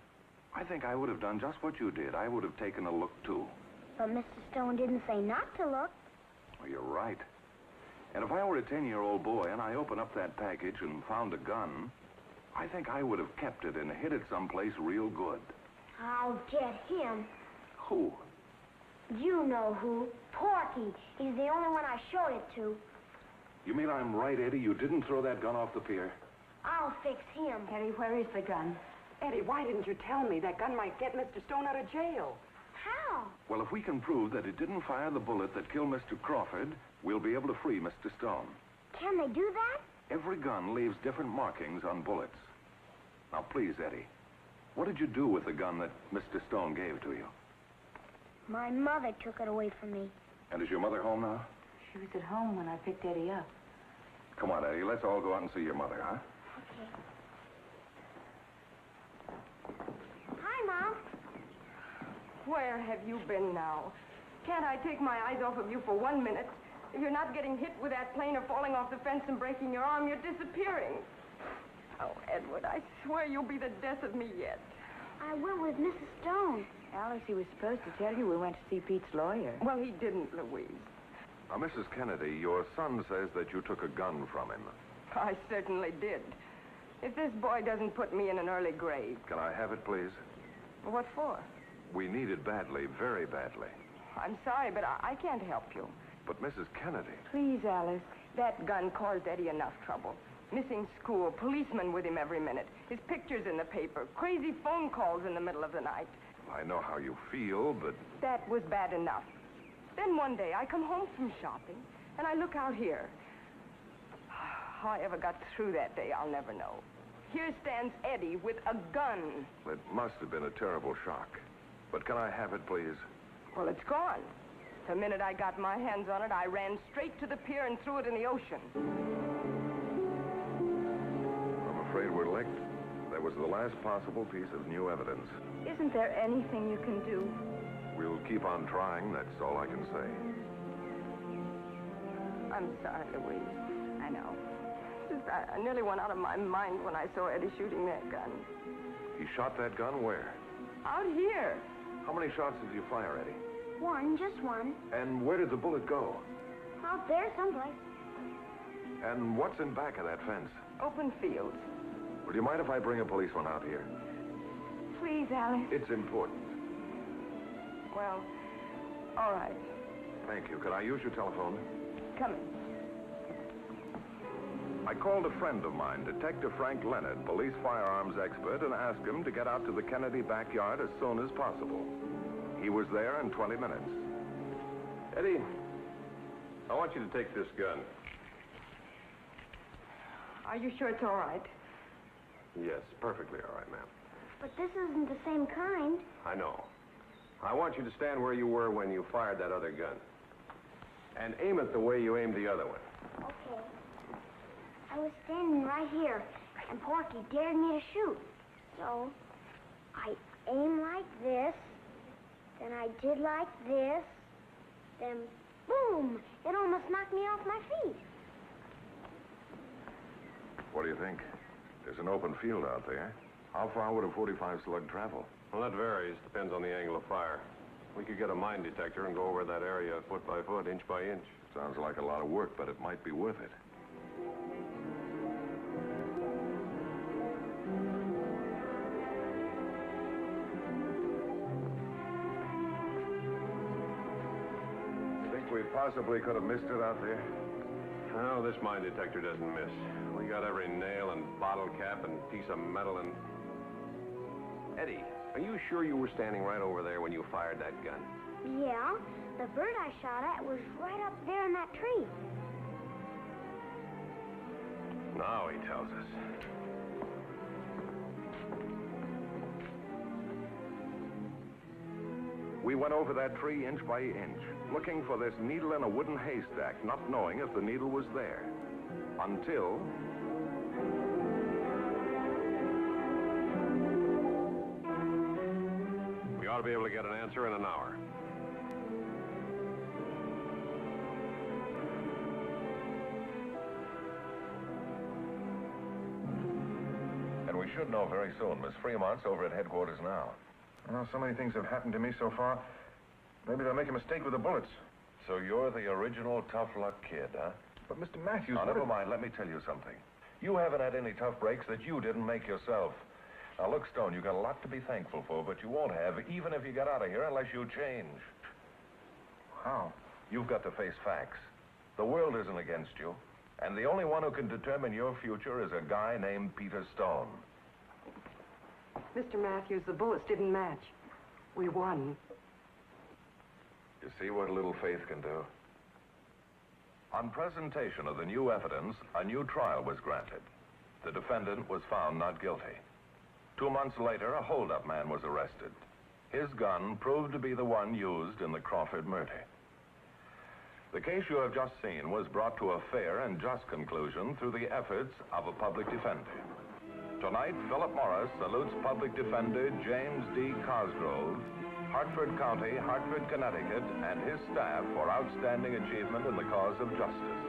I think I would have done just what you did. I would have taken a look, too. But Mr. Stone didn't say not to look. Well, you're right. And if I were a 10-year-old boy and I opened up that package and found a gun, I think I would have kept it and hid it someplace real good. I'll get him. Who? You know who. Porky. He's the only one I showed it to. You mean I'm right, Eddie? You didn't throw that gun off the pier? I'll fix him. Eddie, where is the gun? Eddie, why didn't you tell me? That gun might get Mr. Stone out of jail. How? Well, if we can prove that it didn't fire the bullet that killed Mr. Crawford, we'll be able to free Mr. Stone. Can they do that? Every gun leaves different markings on bullets. Now, please, Eddie, what did you do with the gun that Mr. Stone gave to you? My mother took it away from me. And is your mother home now? She was at home when I picked Eddie up. Come on, Eddie, let's all go out and see your mother, huh? Okay. Hi, Mom. Where have you been now? Can't I take my eyes off of you for 1 minute? If you're not getting hit with that plane or falling off the fence and breaking your arm, you're disappearing. Oh, Edward, I swear you'll be the death of me yet. I went with Mrs. Stone. Alice, he was supposed to tell you we went to see Pete's lawyer. Well, he didn't, Louise. Now, Mrs. Kennedy, your son says that you took a gun from him. I certainly did. If this boy doesn't put me in an early grave. Can I have it, please? What for? We need it badly, very badly. I'm sorry, but I can't help you. But Mrs. Kennedy... Please, Alice. That gun caused Eddie enough trouble. Missing school, policemen with him every minute. His pictures in the paper, crazy phone calls in the middle of the night. I know how you feel, but... That was bad enough. Then one day, I come home from shopping, and I look out here. How I ever got through that day, I'll never know. Here stands Eddie with a gun. It must have been a terrible shock. But can I have it, please? Well, it's gone. The minute I got my hands on it, I ran straight to the pier and threw it in the ocean. I'm afraid we're licked. That was the last possible piece of new evidence. Isn't there anything you can do? We'll keep on trying, that's all I can say. I'm sorry, Louise. I know. I nearly went out of my mind when I saw Eddie shooting that gun. He shot that gun where? Out here. How many shots did you fire, Eddie? One, just one. And where did the bullet go? Out there someplace. And what's in back of that fence? Open fields. Would you mind if I bring a policeman out here? Please, Alice. It's important. Well, all right. Thank you. Could I use your telephone? Come in. I called a friend of mine, Detective Frank Leonard, police firearms expert, and asked him to get out to the Kennedy backyard as soon as possible. He was there in 20 minutes. Eddie, I want you to take this gun. Are you sure it's all right? Yes, perfectly all right, ma'am. But this isn't the same kind. I know. I want you to stand where you were when you fired that other gun. And aim it the way you aimed the other one. Okay. I was standing right here, and Porky dared me to shoot. So, I aimed like this, then I did like this, then boom! It almost knocked me off my feet. What do you think? There's an open field out there. How far would a .45 slug travel? Well, that varies. Depends on the angle of fire. We could get a mine detector and go over that area foot by foot, inch by inch. Sounds like a lot of work, but it might be worth it. Think we possibly could have missed it out there? No, this mine detector doesn't miss. We got every nail and bottle cap and piece of metal and... Eddie, are you sure you were standing right over there when you fired that gun? Yeah, the bird I shot at was right up there in that tree. Now he tells us. We went over that tree inch by inch, looking for this needle in a wooden haystack, not knowing if the needle was there. Until... We ought to be able to get an answer in an hour. And we should know very soon. Miss Fremont's over at headquarters now. Well, so many things have happened to me so far. Maybe they'll make a mistake with the bullets. So you're the original tough luck kid, huh? But, Mr. Matthews... Now, never mind. Let me tell you something. You haven't had any tough breaks that you didn't make yourself. Now, look, Stone, you got a lot to be thankful for, but you won't have, even if you get out of here, unless you change. How? You've got to face facts. The world isn't against you, and the only one who can determine your future is a guy named Peter Stone. Mr. Matthews, the bullets didn't match. We won. You see what little faith can do? On presentation of the new evidence, a new trial was granted. The defendant was found not guilty. 2 months later, a hold-up man was arrested. His gun proved to be the one used in the Crawford murder. The case you have just seen was brought to a fair and just conclusion through the efforts of a public defender. Tonight, Philip Morris salutes public defender James D. Cosgrove, Hartford County, Hartford, Connecticut, and his staff for outstanding achievement in the cause of justice.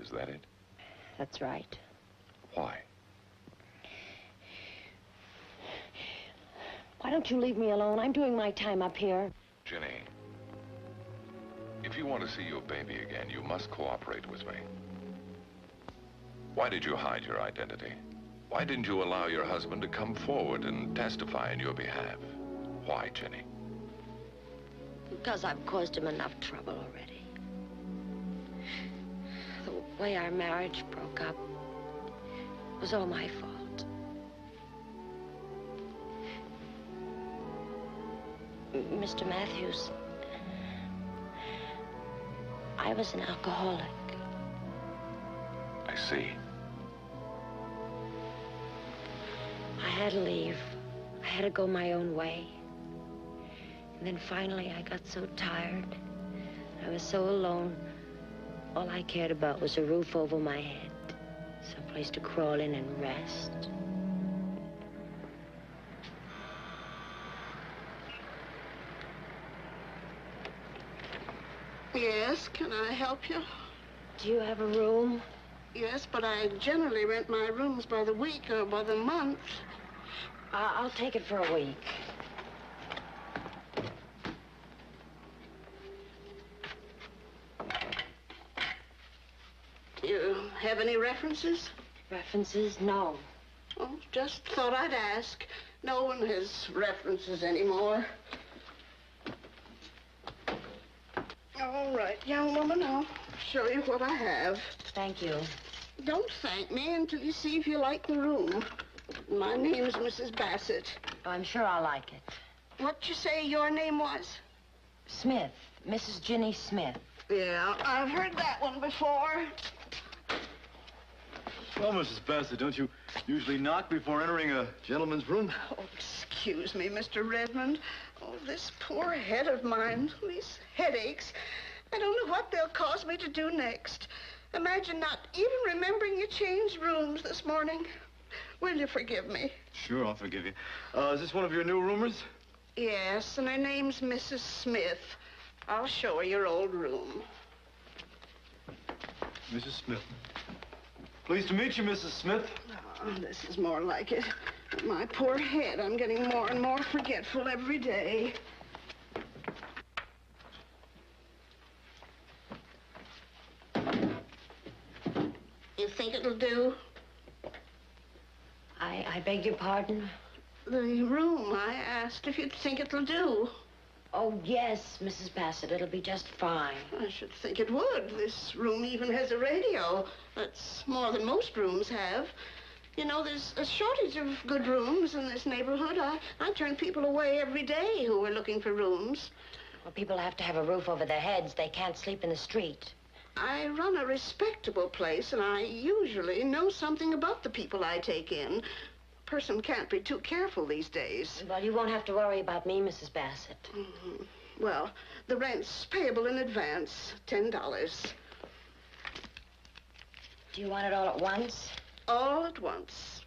is that it? That's right. Why? Why don't you leave me alone? I'm doing my time up here. Ginny, if you want to see your baby again, you must cooperate with me. Why did you hide your identity? Why didn't you allow your husband to come forward and testify in your behalf? Why, Ginny? Because I've caused him enough trouble already. The way our marriage broke up was all my fault. Mr. Matthews, I was an alcoholic. I see. I had to leave. I had to go my own way. And then finally I got so tired. I was so alone. All I cared about was a roof over my head. Someplace to crawl in and rest. Yes, can I help you? Do you have a room? Yes, but I generally rent my rooms by the week or by the month. I'll take it for a week. Do you have any references? References? No. Oh, just thought I'd ask. No one has references anymore. All right, young woman, I'll show you what I have. Thank you. Don't thank me until you see if you like the room. My name's Mrs. Bassett. Oh, I'm sure I'll like it. What'd you say your name was? Smith. Mrs. Ginny Smith. Yeah, I've heard that one before. Well, Mrs. Bassett, don't you usually knock before entering a gentleman's room? Oh, excuse me, Mr. Redmond. Oh, this poor head of mine, these headaches. I don't know what they'll cause me to do next. Imagine not even remembering you changed rooms this morning. Will you forgive me? Sure, I'll forgive you. Is this one of your new roomers? Yes, and her name's Mrs. Smith. I'll show her your old room. Mrs. Smith. Pleased to meet you, Mrs. Smith. Oh, this is more like it. My poor head, I'm getting more and more forgetful every day. You think it'll do? I beg your pardon? The room, I asked if you'd think it'll do. Oh, yes, Mrs. Bassett. It'll be just fine. I should think it would. This room even has a radio. That's more than most rooms have. You know, there's a shortage of good rooms in this neighborhood. I turn people away every day who are looking for rooms. Well, people have to have a roof over their heads. They can't sleep in the street. I run a respectable place, and I usually know something about the people I take in. A person can't be too careful these days. Well, you won't have to worry about me, Mrs. Bassett. Mm-hmm. Well, the rent's payable in advance, $10. Do you want it all at once? All at once.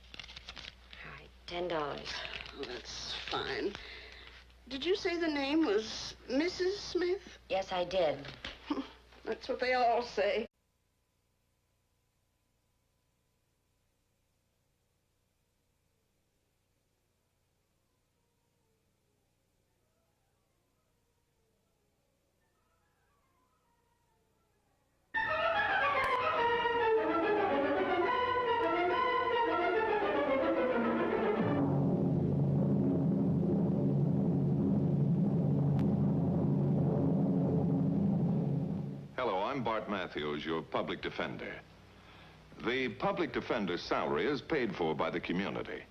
All right, $10. Oh, that's fine. Did you say the name was Mrs. Smith? Yes, I did. That's what they all say. I'm Bart Matthews, your public defender. The public defender's salary is paid for by the community,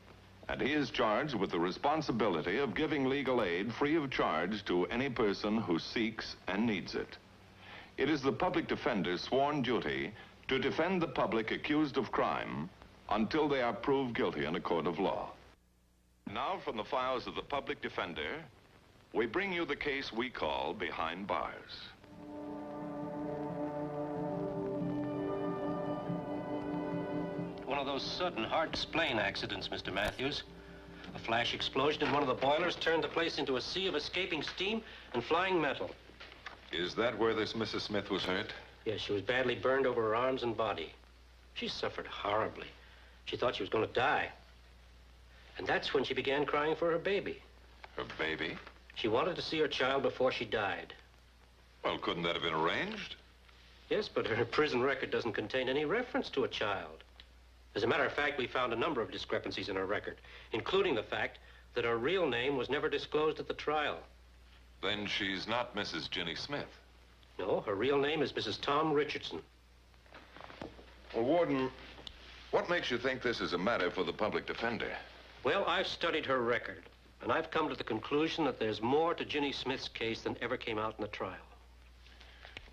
and he is charged with the responsibility of giving legal aid free of charge to any person who seeks and needs it. It is the public defender's sworn duty to defend the public accused of crime until they are proved guilty in a court of law. Now, from the files of the public defender, we bring you the case we call Behind Bars. One of those sudden, hard-to-explain accidents, Mr. Matthews. A flash explosion in one of the boilers turned the place into a sea of escaping steam and flying metal. Is that where this Mrs. Smith was hurt? Yes, she was badly burned over her arms and body. She suffered horribly. She thought she was going to die. And that's when she began crying for her baby. Her baby? She wanted to see her child before she died. Well, couldn't that have been arranged? Yes, but her prison record doesn't contain any reference to a child. As a matter of fact, we found a number of discrepancies in her record, including the fact that her real name was never disclosed at the trial. Then she's not Mrs. Ginny Smith. No, her real name is Mrs. Tom Richardson. Well, Warden, what makes you think this is a matter for the public defender? Well, I've studied her record, and I've come to the conclusion that there's more to Ginny Smith's case than ever came out in the trial.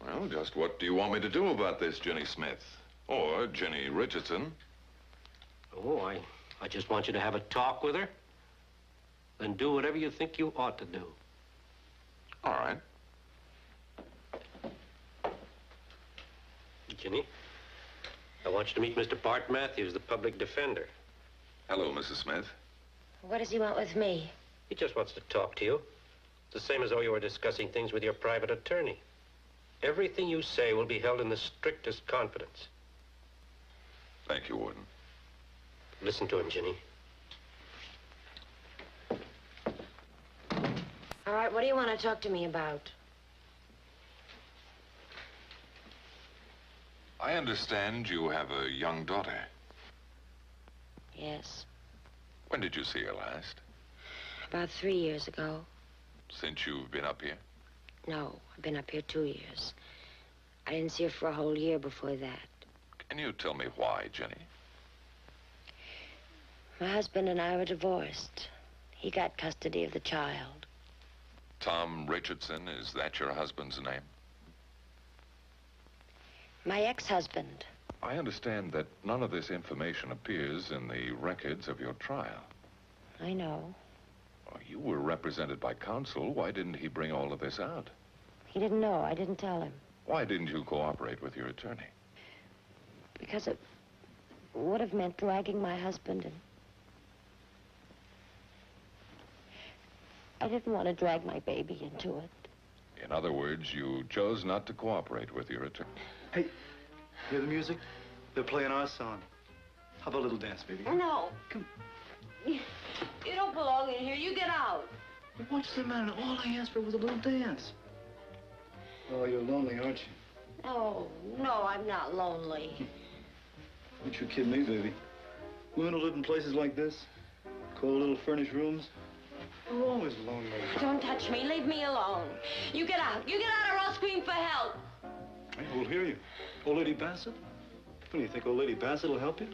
Well, just what do you want me to do about this Ginny Smith? Or Ginny Richardson? Oh, I just want you to have a talk with her. Then do whatever you think you ought to do. All right. Ginny, I want you to meet Mr. Bart Matthews, the public defender. Hello, Mrs. Smith. What does he want with me? He just wants to talk to you. It's the same as though you were discussing things with your private attorney. Everything you say will be held in the strictest confidence. Thank you, Warden. Listen to him, Ginny. All right, what do you want to talk to me about? I understand you have a young daughter. Yes. When did you see her last? About 3 years ago. Since you've been up here? No, I've been up here 2 years. I didn't see her for a whole year before that. Can you tell me why, Jenny? My husband and I were divorced. He got custody of the child. Tom Richardson, is that your husband's name? My ex-husband. I understand that none of this information appears in the records of your trial. I know. Well, you were represented by counsel. Why didn't he bring all of this out? He didn't know. I didn't tell him. Why didn't you cooperate with your attorney? Because it would have meant dragging my husband in. I didn't want to drag my baby into it. In other words, you chose not to cooperate with your attorney. Hey, hear the music? They're playing our song. How about a little dance, baby? No. Come. You don't belong in here. You get out. What's the matter? All I asked for was a little dance. Oh, you're lonely, aren't you? No, I'm not lonely. Don't you kid me, baby. Women who live in places like this, cold little furnished rooms, they're always lonely. Don't touch me. Leave me alone. You get out. You get out or I'll scream for help. Hey, who'll hear you? Old Lady Bassett? What do you think, old Lady Bassett will help you?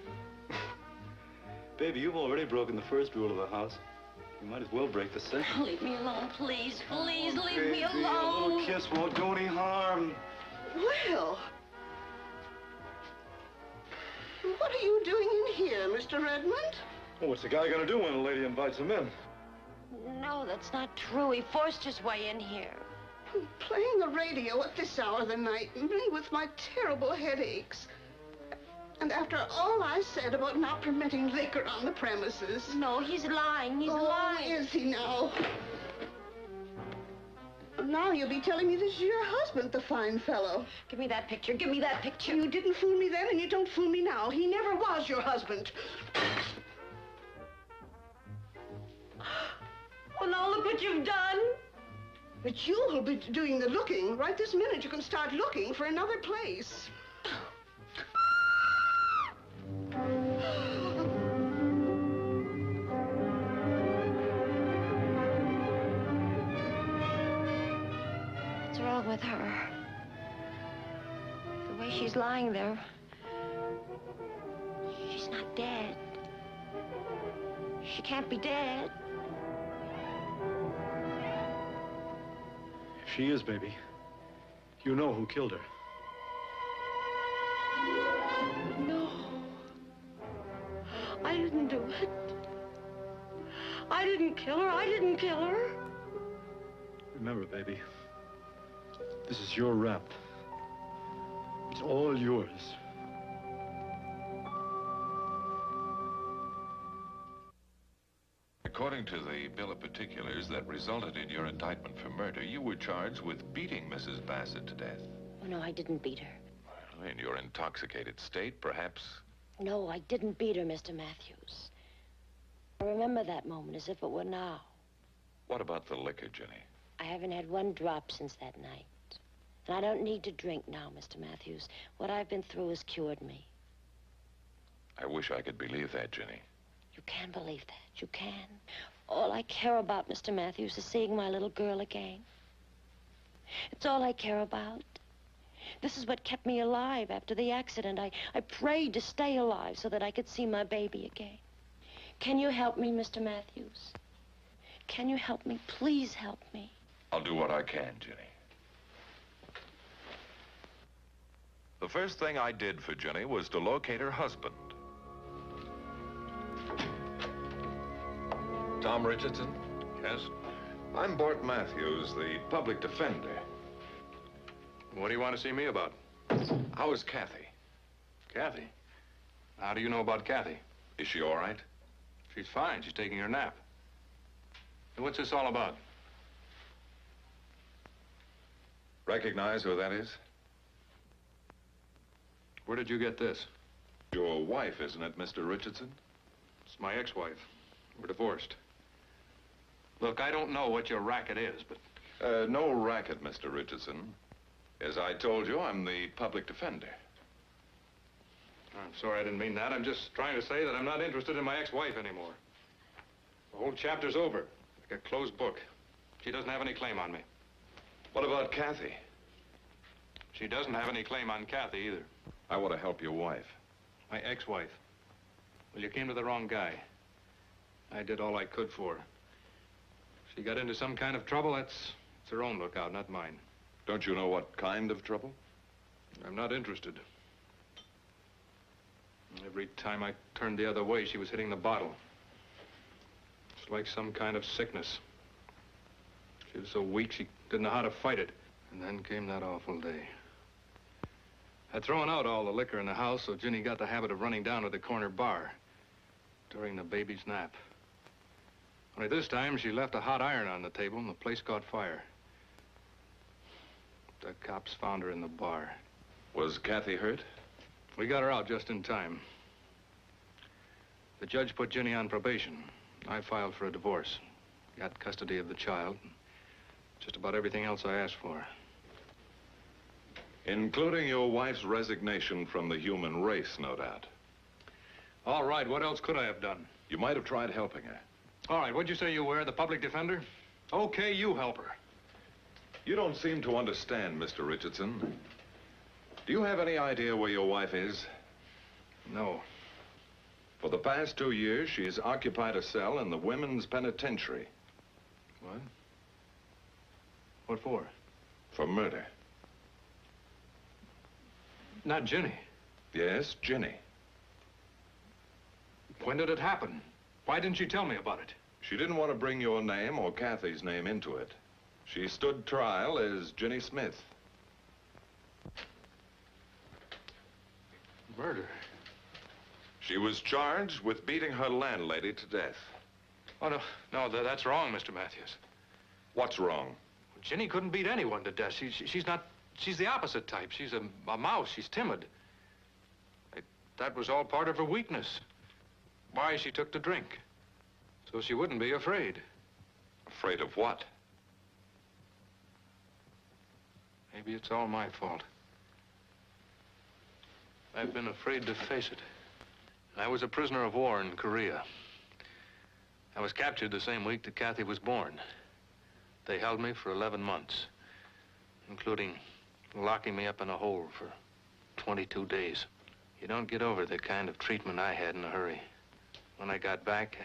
Baby, you've already broken the first rule of the house. You might as well break the second. Leave me alone, please. Please, leave Baby, me alone. A little kiss won't do any harm. Well, what are you doing in here, Mr. Redmond? Well, what's the guy gonna do when a lady invites him in? No, that's not true. He forced his way in here. Playing the radio at this hour of the night, me with my terrible headaches. And after all I said about not permitting liquor on the premises. No, he's lying. He's lying. Is he now? Now you'll be telling me this is your husband, the fine fellow. Give me that picture. Give me that picture. You didn't fool me then, and you don't fool me now. He never was your husband. Well, now look what you've done. But you will be doing the looking. Right this minute, you can start looking for another place. What's wrong with her? The way she's lying there. She's not dead. She can't be dead. If she is, baby, you know who killed her. No. I didn't do it. I didn't kill her. I didn't kill her. Remember, baby, this is your rap. It's all yours. According to the bill of particulars that resulted in your indictment for murder, you were charged with beating Mrs. Bassett to death. Oh, no, I didn't beat her. your intoxicated state, perhaps... No, I didn't beat her, Mr. Matthews. I remember that moment as if it were now. What about the liquor, Jenny? I haven't had one drop since that night. And I don't need to drink now, Mr. Matthews. What I've been through has cured me. I wish I could believe that, Jenny. You can believe that. You can. All I care about, Mr. Matthews, is seeing my little girl again. It's all I care about. This is what kept me alive after the accident. I prayed to stay alive so that I could see my baby again. Can you help me, Mr. Matthews? Can you help me? Please help me. I'll do what I can, Jenny. The first thing I did for Jenny was to locate her husband. Tom Richardson? Yes? I'm Bart Matthews, the public defender. What do you want to see me about? How is Kathy? Kathy? How do you know about Kathy? Is she all right? She's fine. She's taking her nap. What's this all about? Recognize who that is? Where did you get this? Your wife, isn't it, Mr. Richardson? It's my ex-wife. We're divorced. Look, I don't know what your racket is, but... No racket, Mr. Richardson. As I told you, I'm the public defender. I'm sorry, I didn't mean that. I'm just trying to say that I'm not interested in my ex-wife anymore. The whole chapter's over. Like a closed book. She doesn't have any claim on me. What about Kathy? She doesn't have any claim on Kathy either. I want to help your wife. My ex-wife. Well, you came to the wrong guy. I did all I could for her. She got into some kind of trouble, it's her own lookout, not mine. Don't you know what kind of trouble? I'm not interested. Every time I turned the other way, she was hitting the bottle. It's like some kind of sickness. She was so weak, she didn't know how to fight it. And then came that awful day. I'd thrown out all the liquor in the house, so Ginny got the habit of running down to the corner bar during the baby's nap. Only this time, she left a hot iron on the table, and the place caught fire. The cops found her in the bar. Was Kathy hurt? We got her out just in time. The judge put Ginny on probation. I filed for a divorce. Got custody of the child. Just about everything else I asked for. Including your wife's resignation from the human race, no doubt. All right, what else could I have done? You might have tried helping her. All right, what'd you say you were, the public defender? Okay, you help her. You don't seem to understand, Mr. Richardson. Do you have any idea where your wife is? No. For the past 2 years, she's occupied a cell in the women's penitentiary. What? What for? For murder. Not Ginny. Yes, Ginny. When did it happen? Why didn't you tell me about it? She didn't want to bring your name or Kathy's name into it. She stood trial as Ginny Smith. Murder? She was charged with beating her landlady to death. Oh, no, that's wrong, Mr. Matthews. What's wrong? Ginny couldn't beat anyone to death. She's the opposite type. She's a mouse. She's timid. That was all part of her weakness. Why she took to drink. So she wouldn't be afraid. Afraid of what? Maybe it's all my fault. I've been afraid to face it. I was a prisoner of war in Korea. I was captured the same week that Kathy was born. They held me for 11 months, including locking me up in a hole for 22 days. You don't get over the kind of treatment I had in a hurry. When I got back,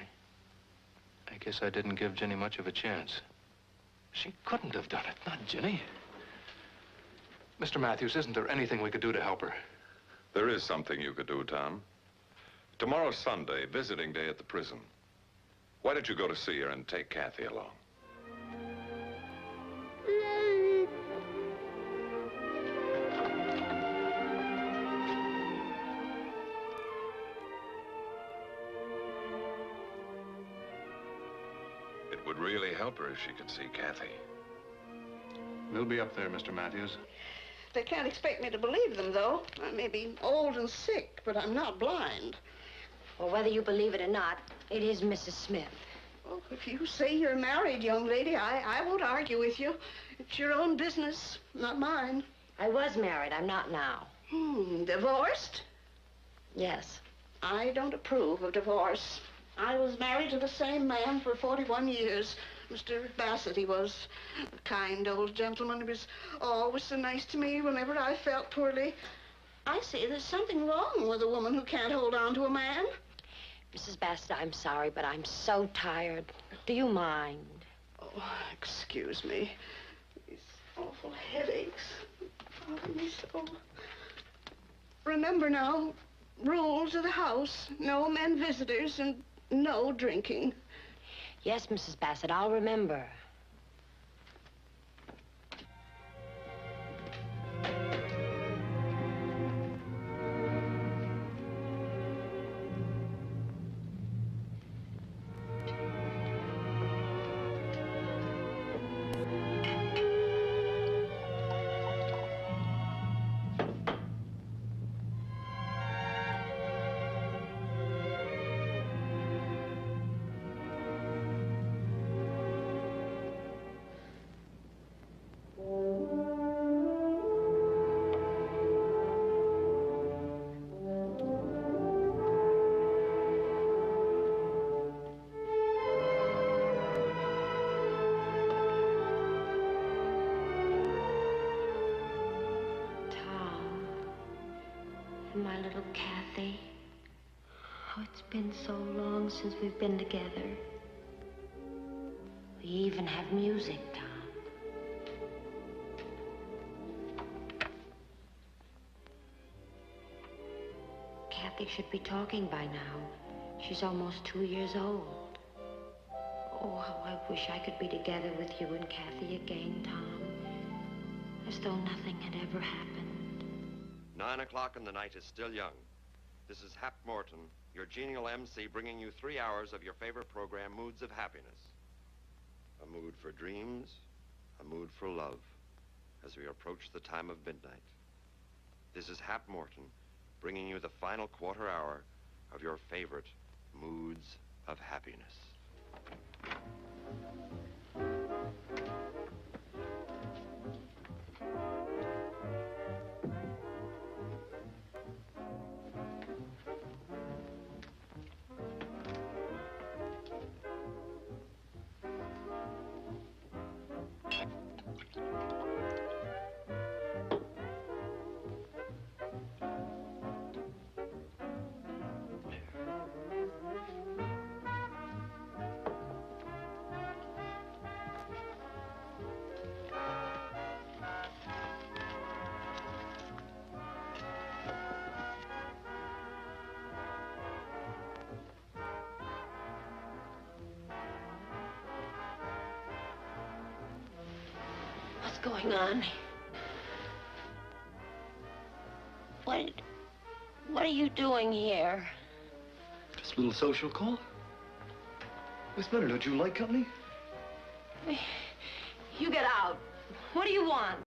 I guess I didn't give Ginny much of a chance. She couldn't have done it, not Ginny. Mr. Matthews, isn't there anything we could do to help her? There is something you could do, Tom. Tomorrow's Sunday, visiting day at the prison. Why don't you go to see her and take Kathy along? It would really help her if she could see Kathy. We'll be up there, Mr. Matthews. They can't expect me to believe them, though. I may be old and sick, but I'm not blind. Well, whether you believe it or not, it is Mrs. Smith. Oh, if you say you're married, young lady, I won't argue with you. It's your own business, not mine. I was married. I'm not now. Divorced? Yes. I don't approve of divorce. I was married to the same man for 41 years. Mr. Bassett, he was. A kind old gentleman. He was always so nice to me whenever I felt poorly. I see there's something wrong with a woman who can't hold on to a man. Mrs. Bassett, I'm sorry, but I'm so tired. Do you mind? Oh, excuse me. These awful headaches bother me so. Remember now, rules of the house. No men visitors and no drinking. Yes, Mrs. Bassett, I'll remember. My little Kathy. Oh, it's been so long since we've been together. We even have music, Tom. Kathy should be talking by now. She's almost 2 years old. Oh, how I wish I could be together with you and Kathy again, Tom. As though nothing had ever happened. 9 o'clock and the night is still young. This is Hap Morton, your genial MC, bringing you 3 hours of your favorite program, Moods of Happiness. A mood for dreams, a mood for love, as we approach the time of midnight. This is Hap Morton, bringing you the final quarter hour of your favorite Moods of Happiness. What's going on? What are you doing here? Just a little social call. What's better? Don't you like company? You get out. What do you want?